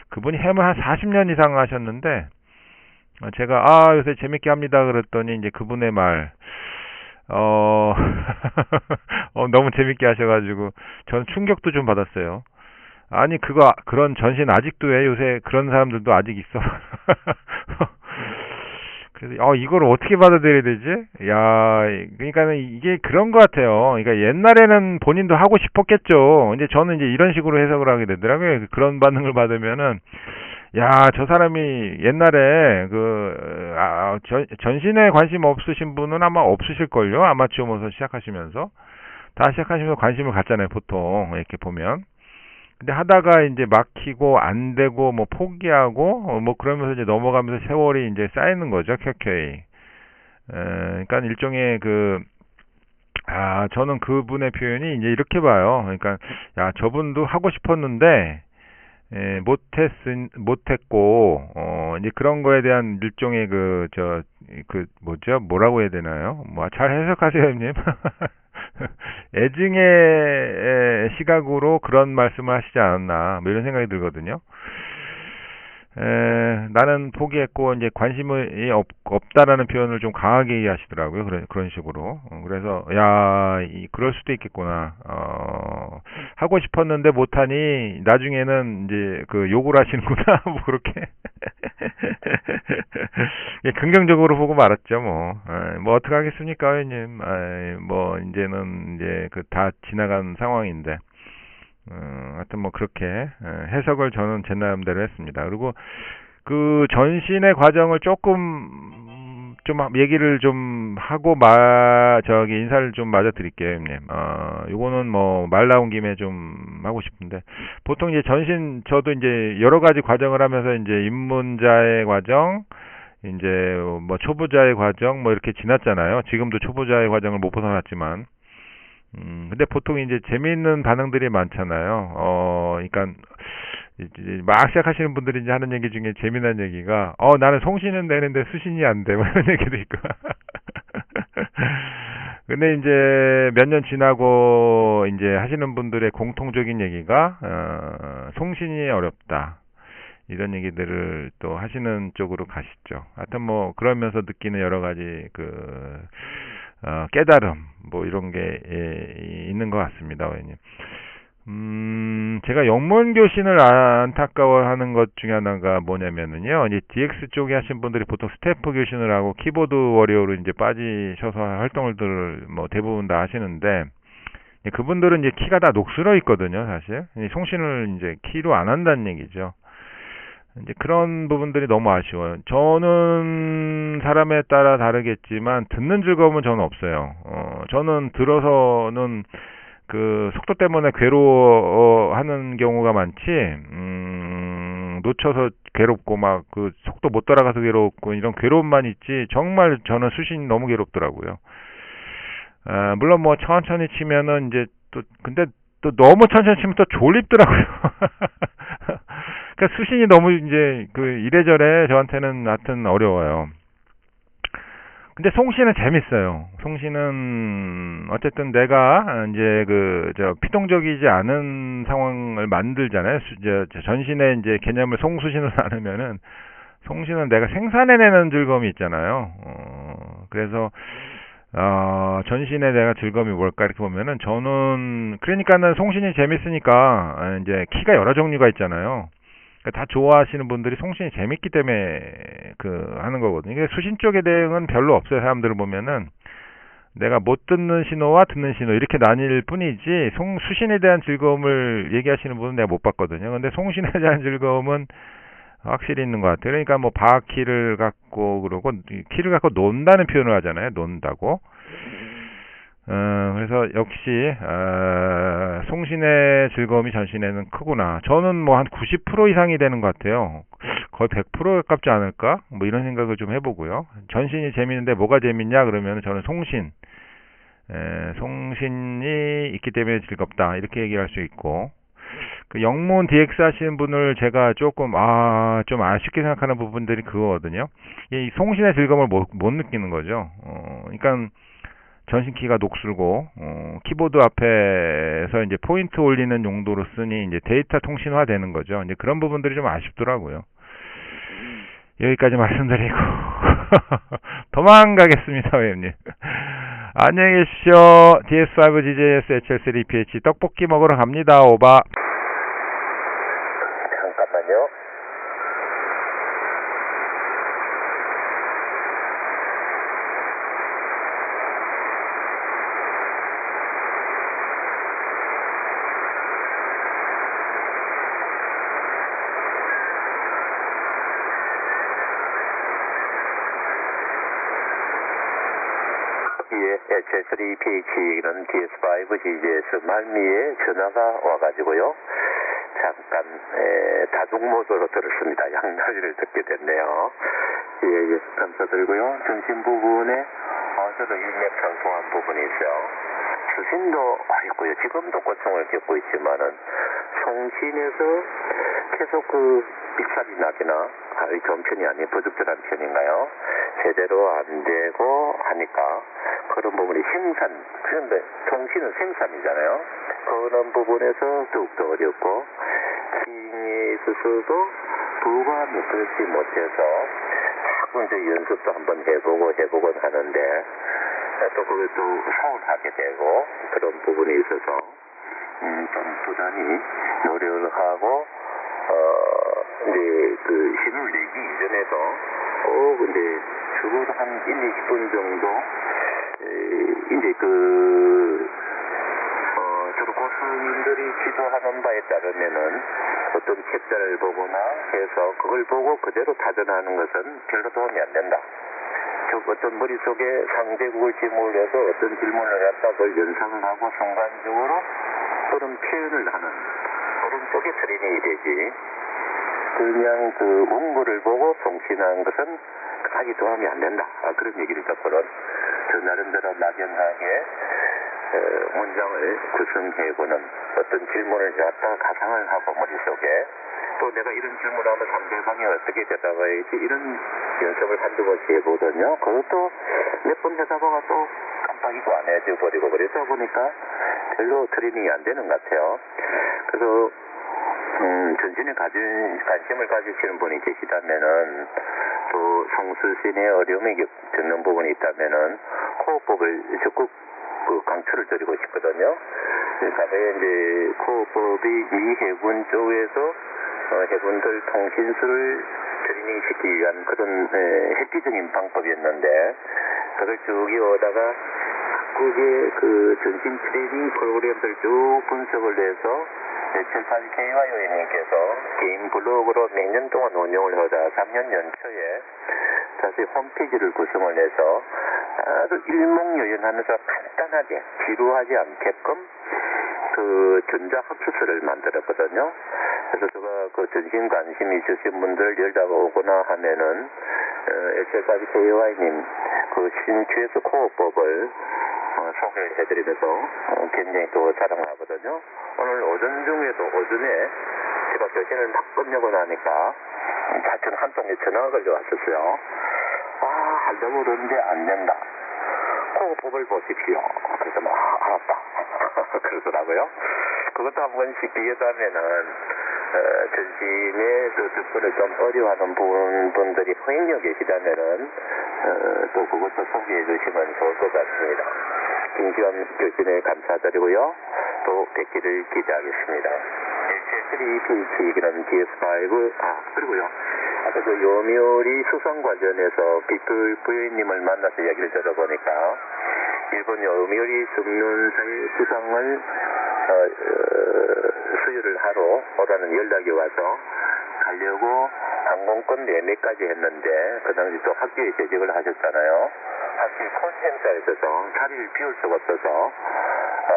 그분이 해물 한 40년 이상 하셨는데, 제가 요새 재밌게 합니다 그랬더니 이제 그분의 말, 너무 재밌게 하셔가지고 전 충격도 좀 받았어요. 아니 그런 전신 아직도 해? 요새 그런 사람들도 아직 있어. 그래서 이걸 어떻게 받아들여야 되지? 그러니까 이게 그런 것 같아요. 그러니까 옛날에는 본인도 하고 싶었겠죠. 이제 저는 이제 이런 식으로 해석을 하게 되더라고요. 그런 반응을 받으면은, 저 사람이 옛날에 전신에 관심 없으신 분은 아마 없으실걸요. 아마추어 모선 시작하시면서 다 시작하시면서 관심을 갖잖아요, 보통 이렇게 보면. 근데 하다가 이제 막히고 안 되고 포기하고 그러면서 이제 넘어가면서 세월이 이제 쌓이는 거죠, 켜켜이. 그러니까 일종의 저는 그분의 표현이 이제 이렇게 봐요. 그러니까 저분도 하고 싶었는데 못했고, 이제 그런 거에 대한 일종의 뭐라고 해야 되나요? 잘 해석하세요, 형님. 애증의 시각으로 그런 말씀을 하시지 않았나, 이런 생각이 들거든요. 나는 포기했고 이제 관심이 없다라는 표현을 좀 강하게 하시더라고요. 그런 식으로. 그래서 그럴 수도 있겠구나. 하고 싶었는데 못하니 나중에는 이제 그 욕을 하시는구나. 뭐 그렇게 예, 긍정적으로 보고 말았죠. 뭐 어떻게 하겠습니까, 회원님. 뭐 이제는 이제 그 다 지나간 상황인데. 하여튼 뭐 그렇게 해석을 저는 제 나름대로 했습니다. 그리고 그 전신의 과정을 조금 좀 얘기를 좀 하고 인사를 좀 마저 드릴게요, 형님. 요거는 뭐 말 나온 김에 좀 하고 싶은데 보통 이제 저도 이제 여러 가지 과정을 하면서 이제 입문자의 과정, 이제 뭐 초보자의 과정 뭐 이렇게 지났잖아요. 지금도 초보자의 과정을 못 벗어났지만 근데 보통 이제 재미있는 반응들이 많잖아요. 그러니까 이제 막 시작하시는 분들이 이제 하는 얘기 중에 재미난 얘기가 나는 송신은 되는데 수신이 안 돼. 뭐 이런 얘기도 있고. 근데 이제 몇 년 지나고 이제 하시는 분들의 공통적인 얘기가 송신이 어렵다. 이런 얘기들을 또 하시는 쪽으로 가시죠. 하여튼 뭐 그러면서 느끼는 여러 가지 깨달음 뭐 이런 게 있는 것 같습니다, 의원님. 제가 영문 교신을 안타까워하는 것 중에 하나가 뭐냐면은요, 이제 DX 쪽에 하신 분들이 보통 스태프 교신을 하고 키보드 워리어로 이제 빠지셔서 활동을 뭐 대부분 다 하시는데, 그분들은 이제 키가 다 녹슬어 있거든요, 사실. 송신을 이제 키로 안 한다는 얘기죠. 이제 그런 부분들이 너무 아쉬워요. 저는 사람에 따라 다르겠지만 듣는 즐거움은 저는 없어요. 저는 들어서는 그 속도 때문에 괴로워하는 경우가 많지. 놓쳐서 괴롭고 막 그 속도 못 따라가서 괴롭고 이런 괴로움만 있지. 정말 저는 수신이 너무 괴롭더라고요. 물론 뭐 천천히 치면은 이제 근데 또 너무 천천히 치면 또 졸립더라고요. 그러니까 수신이 너무 이제 그 이래저래 저한테는 하여튼 어려워요. 근데 송신은 재밌어요. 송신은 어쨌든 내가 이제 피동적이지 않은 상황을 만들잖아요. 전신에 이제 개념을 송수신으로 나누면은 송신은 내가 생산해내는 즐거움이 있잖아요. 그래서 전신에 내가 즐거움이 뭘까 이렇게 보면은 저는 그러니까는 송신이 재밌으니까 이제 키가 여러 종류가 있잖아요. 그러니까 다 좋아하시는 분들이 송신이 재밌기 때문에 하는 거거든요. 이게 수신 쪽에 대응은 별로 없어요. 사람들을 보면은 내가 못 듣는 신호와 듣는 신호 이렇게 나뉠 뿐이지 수신에 대한 즐거움을 얘기하시는 분은 내가 못 봤거든요. 근데 송신에 대한 즐거움은 확실히 있는 것 같아요. 그러니까 뭐 바퀴를 갖고 그러고 키를 갖고 논다는 표현을 하잖아요. 논다고. 그래서 역시 송신의 즐거움이 전신에는 크구나. 저는 뭐 한 90% 이상이 되는 것 같아요. 거의 100% 가깝지 않을까? 뭐 이런 생각을 좀 해보고요. 전신이 재밌는데 뭐가 재밌냐 그러면 저는 송신이 있기 때문에 즐겁다 이렇게 얘기할 수 있고, 그 영문 DX 하시는 분을 제가 조금 좀 아쉽게 생각하는 부분들이 그거거든요. 이 송신의 즐거움을 못 느끼는 거죠. 그러니까 전신키가 녹슬고 키보드 앞에서 이제 포인트 올리는 용도로 쓰니 이제 데이터 통신화 되는 거죠. 이제 그런 부분들이 좀 아쉽더라고요. 여기까지 말씀드리고 도망가겠습니다, 회원님. 안녕히 계십시오. DS5 GJS HL3PH 떡볶이 먹으러 갑니다. 오바. 잠깐만요. H3PH는 DS5 GJS 말미에 전화가 와가지고요. 잠깐 다중모드로 들었습니다. 양날리를 듣게 됐네요. 예, 감사드리고요. 중심 부분에 저도 일맥상통한 부분이 있어요. 수신도 어렵고요. 지금도 고통을 겪고 있지만은 송신에서 계속 삑살이 나거나 좋은 편이 아닌 부적절한 편인가요? 제대로 안 되고 하니까 그런 부분이 그런데 통신은 생산이잖아요. 그런 부분에서 더욱더 어렵고 킹에 있어서도 부가 메꾸지 못해서 자꾸 이제 연습도 한번 해보곤 하는데 또 그것도 서운하게 되고 그런 부분이 있어서 좀 부단히 노력을 하고 이제 그 힘을 내기 이전에도 꼭 이제 적어도 한 1, 20분 정도 이제 주로 고수님들이 지도하는 바에 따르면은 어떤 책자를 보거나 해서 그걸 보고 그대로 타전하는 것은 별로 도움이 안 된다. 즉 어떤 머릿속에 상대국을 질문을 해서 어떤 질문을 갖다 그걸 연상을 하고 순간적으로 그런 표현을 하는 그런 쪽에 트레이닝이 되지. 그냥 그 원고를 보고 송신하는 것은 그다지 도움이 안 된다. 그런 얘기를 듣고는 저 나름대로 막연하게 문장을 구성해보는 어떤 질문을 갖다가 가상을 하고 머릿속에 또 내가 이런 질문을 하면 상대방이 어떻게 대답해야지 이런 연습을 한두 번씩 해보거든요. 그것도 몇 번 하다 보가 또 깜빡이고 안 해줘 버리고 그러다 보니까 별로 트레이닝이 안 되는 것 같아요. 그래서 전신에 관심을 가지시는 분이 계시다면은 또 성수신의 어려움이 겪는 부분이 있다면은 코어법을 적극 강추를 드리고 싶거든요. 다음에 이제 코어법이 미해군 쪽에서 해군들 통신수를 트레이닝시키기 위한 그런 획기적인 방법이었는데 그걸 쭉 이어오다가 각국의 그 전신 트레이닝 프로그램들 쭉 분석을 해서 칠판 KY 의원님께서 개인 블로그로 몇 년 동안 운영을 하다 3년 연초에 다시 홈페이지를 구성을 해서 아주 일목요연하면서 간단하게 지루하지 않게끔 그 전자학습서를 만들었거든요. 그래서 제가 그 전신 관심 있으신 분들 연락 오거나 하면은 SL까지 KY님 그 신QS 코어법을 소개를 해드리면서 굉장히 또 자랑을 하거든요. 오늘 오전 중에도 오전에 제가 교신을 막 끝내고 나니까 하여튼 한 통에 전화가 걸려왔었어요. 하려고 그러는데 안 된다. 코어법을 보십시오. 그래서 알았다. 그러더라고요. 그것도 한 번씩 비교하면은 전신의 접근을 좀 어려워하는 분들이 허행력 계시다면은 또 그것도 소개해 주시면 좋을 것 같습니다. 김지원 교수님 감사드리고요. 또 뵙기를 기대하겠습니다. H3PH 그런 DS5 그리고요. 아까 그 요미우리 수상 관련해서 비플 부여인님을 만나서 이야기를 들어보니까 일본 요미우리 숙련사의 수상을 수유를 하러 오라는 연락이 와서 가려고 항공권 예매까지 했는데 그 당시 또 학교에 재직을 하셨잖아요. 학교 콜센터에 있어서 자리를 비울 수가 없어서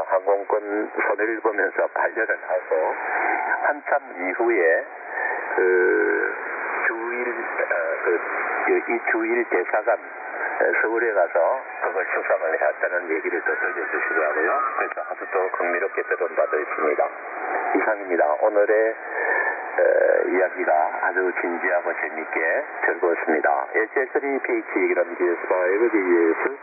항공권 손해를 보면서 반려를 하고 한참 이후에 이 주일 대사관 서울에 가서 그걸 수상을 했다는 얘기를 또 들려주시고 하고요. 그래서 아주 또 흥미롭게 들은 바도 있습니다. 이상입니다. 오늘의 이야기가 아주 진지하고 재밌게 즐거웠습니다. H3PH 그럼 DS5 DS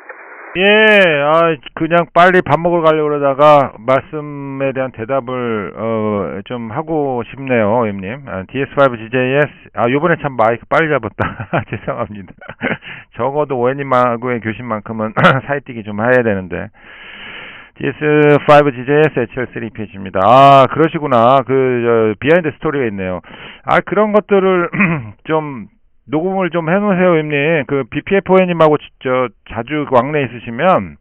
그냥 빨리 밥 먹으러 가려고 그러다가 말씀에 대한 대답을 좀 하고 싶네요, 형님. DS5 GJS 요번에 참 마이크 빨리 잡았다. 죄송합니다. 적어도 오해님하고의 교신만큼은 사이뛰기 좀 해야 되는데. DS5 GJS HL3PH입니다. 그러시구나. 비하인드 스토리가 있네요. 그런 것들을 좀 녹음을 좀 해놓으세요, 형님. BPF-ON님하고 자주 왕래 있으시면,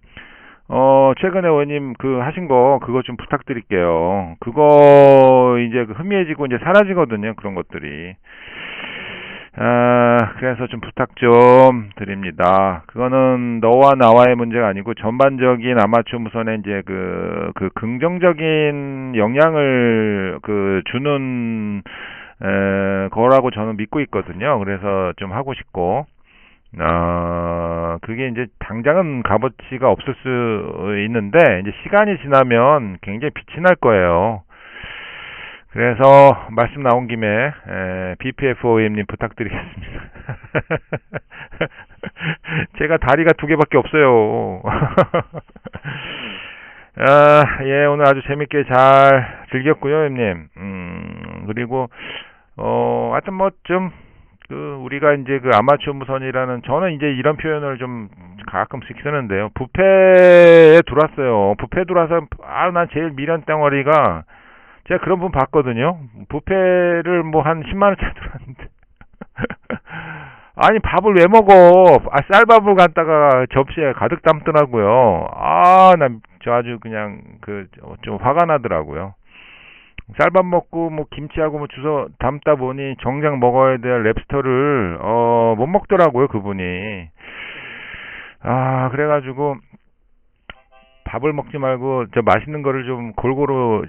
최근에 의원님 하신 거, 그거 좀 부탁드릴게요. 그거, 이제 흐미해지고 이제 사라지거든요, 그런 것들이. 그래서 좀 부탁 좀 드립니다. 그거는 너와 나와의 문제가 아니고 전반적인 아마추어 무선에 이제 긍정적인 영향을 주는 거라고 저는 믿고 있거든요. 그래서 좀 하고 싶고, 그게 이제 당장은 값어치가 없을 수 있는데, 이제 시간이 지나면 굉장히 빛이 날 거예요. 그래서 말씀 나온 김에 BPF-OM님 부탁드리겠습니다. 제가 다리가 2개밖에 없어요. 오늘 아주 재밌게 잘 즐겼고요, 형님. 그리고 하여튼 뭐 좀 우리가 이제 그 아마추어 무선이라는, 저는 이제 이런 표현을 좀 가끔씩 쓰는데요. 부패에 들어왔어요. 부패 들어와서 난 제일 미련 덩어리가, 제가 그런 분 봤거든요. 부패를 뭐 한 10만 원짜리 들어왔는데 아니 밥을 왜 먹어? 쌀밥을 갖다가 접시에 가득 담더라고요. 난 저 아주 그냥 좀 화가 나더라고요. 쌀밥 먹고 뭐 김치하고 뭐 주워 담다 보니 정작 먹어야 될 랩스터를 못 먹더라고요, 그분이. 그래가지고 밥을 먹지 말고 저 맛있는 거를 좀 골고루,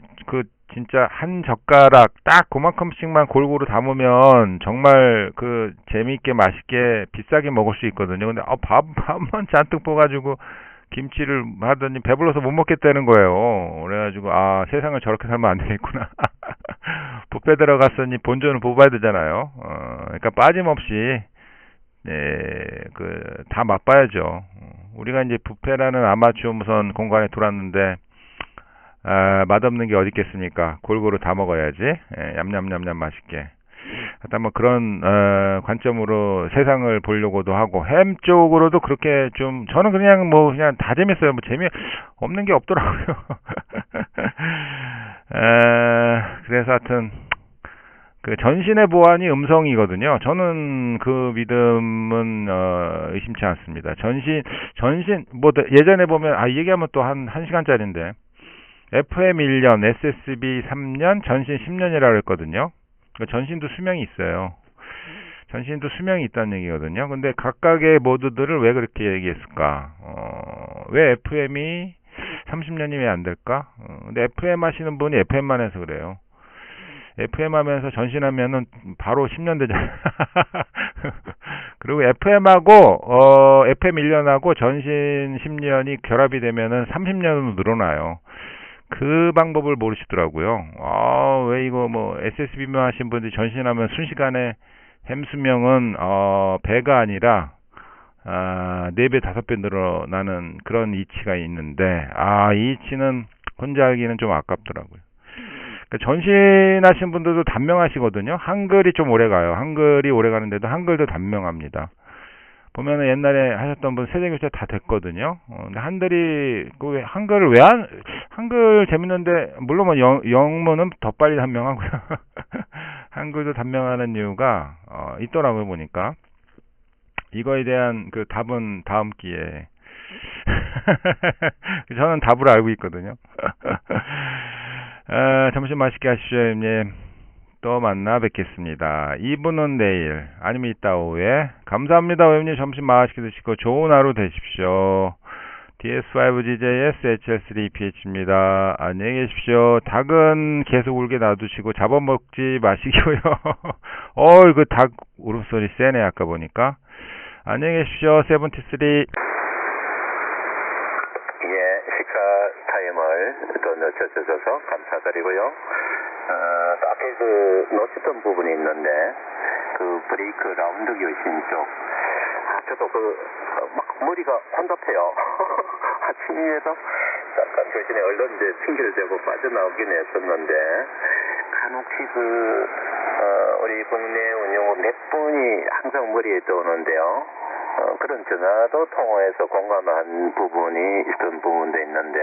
진짜 한 젓가락 딱 그만큼씩만 골고루 담으면 정말 재미있게 맛있게 비싸게 먹을 수 있거든요. 근데 밥만 잔뜩 퍼가지고 김치를 하더니 배불러서 못 먹겠다는 거예요. 그래가지고 세상을 저렇게 살면 안 되겠구나. 뷔페 들어갔으니 본전을 뽑아야 되잖아요. 그러니까 빠짐없이 다 맛봐야죠. 우리가 이제 뷔페라는 아마추어 무선 공간에 들어왔는데 맛없는 게 어디 있겠습니까? 골고루 다 먹어야지. 얌얌얌얌 맛있게. 하여튼 뭐 그런 관점으로 세상을 보려고도 하고, 햄 쪽으로도 그렇게 좀, 저는 그냥 다 재밌어요. 뭐 재미 없는 게 없더라고요. 그래서 하여튼 전신의 보안이 음성이거든요. 저는 그 믿음은 의심치 않습니다. 전신 예전에 보면 이 얘기하면 또 한 시간짜리인데, FM 1년, SSB 3년, 전신 10년이라고 했거든요. 전신도 수명이 있어요. 전신도 수명이 있다는 얘기거든요. 근데 각각의 모드들을 왜 그렇게 얘기했을까? 왜 FM이 30년이 왜 안 될까? 근데 FM 하시는 분이 FM만 해서 그래요. FM 하면서 전신하면은 바로 10년 되잖아요. 그리고 FM하고, FM 1년하고 전신 10년이 결합이 되면은 30년으로 늘어나요. 그 방법을 모르시더라고요. 왜 이거 SSB만 하신 분들이 전신하면 순식간에 햄 수명은, 배가 아니라, 4배, 5배 늘어나는 그런 이치가 있는데, 이 이치는 혼자 하기는 좀 아깝더라고요. 전신하신 분들도 단명하시거든요. 한글이 좀 오래 가요. 한글이 오래 가는데도 한글도 단명합니다. 보면은 옛날에 하셨던 분 세대교체 다 됐거든요. 근데 한글을 한글 재밌는데, 물론 영문은 더 빨리 단명하고요. 한글도 단명하는 이유가, 있더라고요, 보니까. 이거에 대한 답은 다음 기회에. 저는 답을 알고 있거든요. 점심 맛있게 하십시오, 형님. 또 만나 뵙겠습니다. 2부는 내일 아니면 이따 오후에. 감사합니다, 형님. 점심 맛있게 드시고 좋은 하루 되십시오. DS5GJS HL3PH입니다. 안녕히 계십시오. 닭은 계속 울게 놔두시고 잡아먹지 마시고요. 그 닭 울음소리 세네, 아까 보니까. 안녕히 계십시오. 73. 식사 타임을 또 늦춰주셔서 감사드리고요. 앞에 놓쳤던 부분이 있는데, 브레이크 라운드 교신 쪽, 저도 막 머리가 혼잡해요. 아침에도 잠깐 교신에 얼른 이제 핑계를 대고 빠져나오긴 했었는데, 간혹시 우리 국내 운용은 몇 분이 항상 머리에 떠오는데요. 그런 전화도 통화해서 공감한 부분이 있던 부분도 있는데,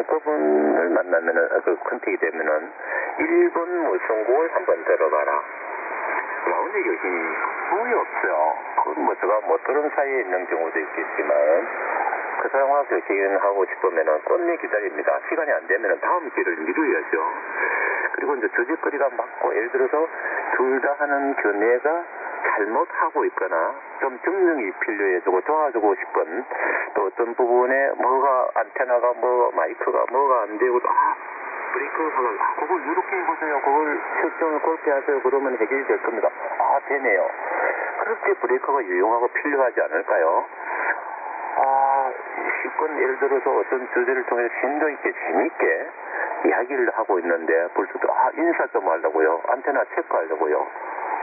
그분을 만나면은, 컨택이 되면은, 1번 무선곡을 한번 들어봐라. 라운드 교신이 거의 없어요. 제가 못 들은 사이에 있는 경우도 있겠지만, 그 상황 교신하고 싶으면은 꼰리 기다립니다. 시간이 안 되면은 다음 기회를 미루어야죠. 그리고 이제 저짓거리가 맞고, 예를 들어서 둘 다 하는 견해가 잘못하고 있거나 좀 증명이 필요해지고 도와주고 싶은, 또 어떤 부분에 안테나가 마이크가 안 되고, 브레이크를 그걸 이렇게 해보세요, 그걸 설정을 그렇게 하세요, 그러면 해결이 될 겁니다. 되네요. 그렇게 브레이크가 유용하고 필요하지 않을까요? 실컷 예를 들어서 어떤 주제를 통해서 심도 있게 재미있게 이야기를 하고 있는데, 벌써 인사 좀 하려고요, 안테나 체크하려고요.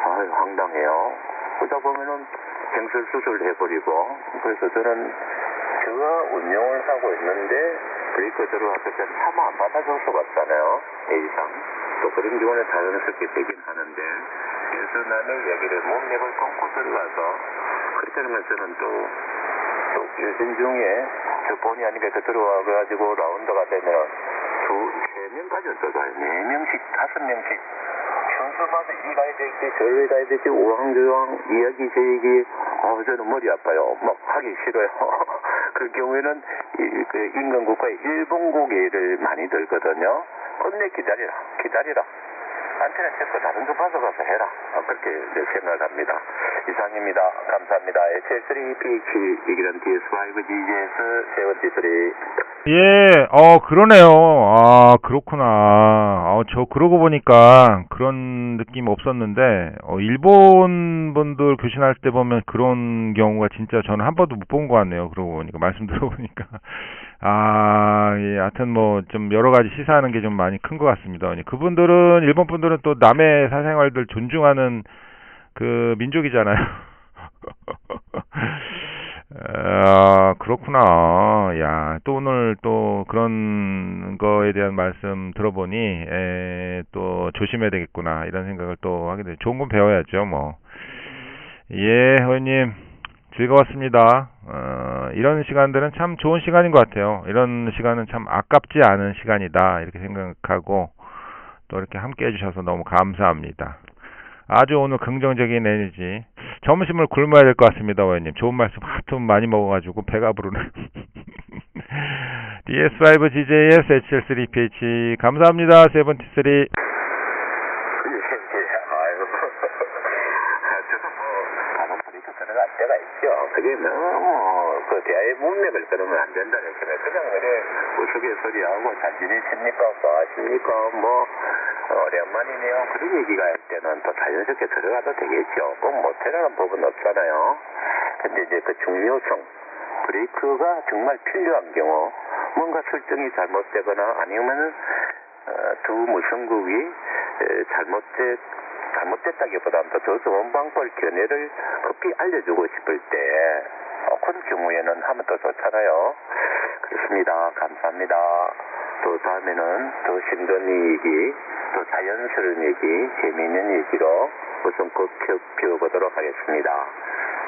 황당해요. 그러다 보면은 갱설수설 해버리고. 그래서 저는 제가 운영을 하고 있는데 브레이크 들어왔을 때 차마 안 받아줄 것 같잖아요, A상. 또 그런 경우는 자연스럽게 되긴 하는데 그래서 남의 이야기를 몸맥을 끊고 들어가서 그렇게 하면 저는 또 예선 중에 저 본의 아니게 그 들어와가지고 라운드가 되면 3명까지는 들어가요. 4명씩 5명씩 순서마다 이리 가야 되지 저리 가야 되지 우왕좌왕 이야기 저 얘기 저는 머리 아파요. 막 하기 싫어요. 그 경우에는 그 인근국가에 일본고개를 많이 들거든요. 끝내 기다리라. 안테나 체크 다른 거 봐서 가서 해라. 그렇게 생각합니다. 이상입니다. 감사합니다. HL3PH 이기는 DS5GJS 73. 예, 그러네요. 아, 그렇구나. 저 그러고 보니까 그런 느낌 없었는데, 일본 분들 교신할 때 보면 그런 경우가 진짜 저는 한 번도 못 본 것 같네요. 그러고 보니까, 말씀 들어보니까. 예, 하여튼 뭐, 좀 여러 가지 시사하는 게 좀 많이 큰 것 같습니다. 그분들은, 일본 분들은 또 남의 사생활들 존중하는 그 민족이잖아요. 그렇구나. 야, 또 오늘 또 그런 거에 대한 말씀 들어보니, 또 조심해야 되겠구나, 이런 생각을 또 하게 돼요. 좋은 건 배워야죠, 뭐. 예, 회원님, 즐거웠습니다. 이런 시간들은 참 좋은 시간인 것 같아요. 이런 시간은 참 아깝지 않은 시간이다, 이렇게 생각하고, 또 이렇게 함께 해주셔서 너무 감사합니다. 아주 오늘 긍정적인 에너지. 점심을 굶어야 될 것 같습니다, 회원님. 좋은 말씀 하도 많이 먹어가지고 배가 부르네. DS5GJS HL3PH 감사합니다. 73. 들어갈 때가 있죠. 그게 너무 그 대화의 문맥을 끊으면 안 된다는 생각. 그냥 그래 우스개 소리하고 잘 지내십니까? 아십니까? 뭐 오랜만이네요. 그런 얘기가 할 때는 또 자연스럽게 들어가도 되겠죠. 꼭 못해라는 법은 없잖아요. 근데 이제 그 중요성 브레이크가 정말 필요한 경우 뭔가 설정이 잘못되거나 아니면은 두 무승국이 잘못됐다기보다는 더 좋은 방법 견해를 급히 알려주고 싶을 때 그런 경우에는 하면 더 좋잖아요. 그렇습니다. 감사합니다. 또 다음에는 더 심도 얘기, 또 자연스러운 얘기, 재미있는 얘기로 우선 꼭 펴보도록 하겠습니다.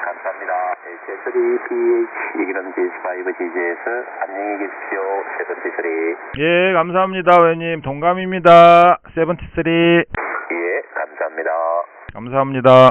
감사합니다. HL3PH 이기는 DS5GJ에서 안녕히 계십시오. 73. 예, 감사합니다, 회원님. 동감입니다. 73. 예, 감사합니다. 감사합니다.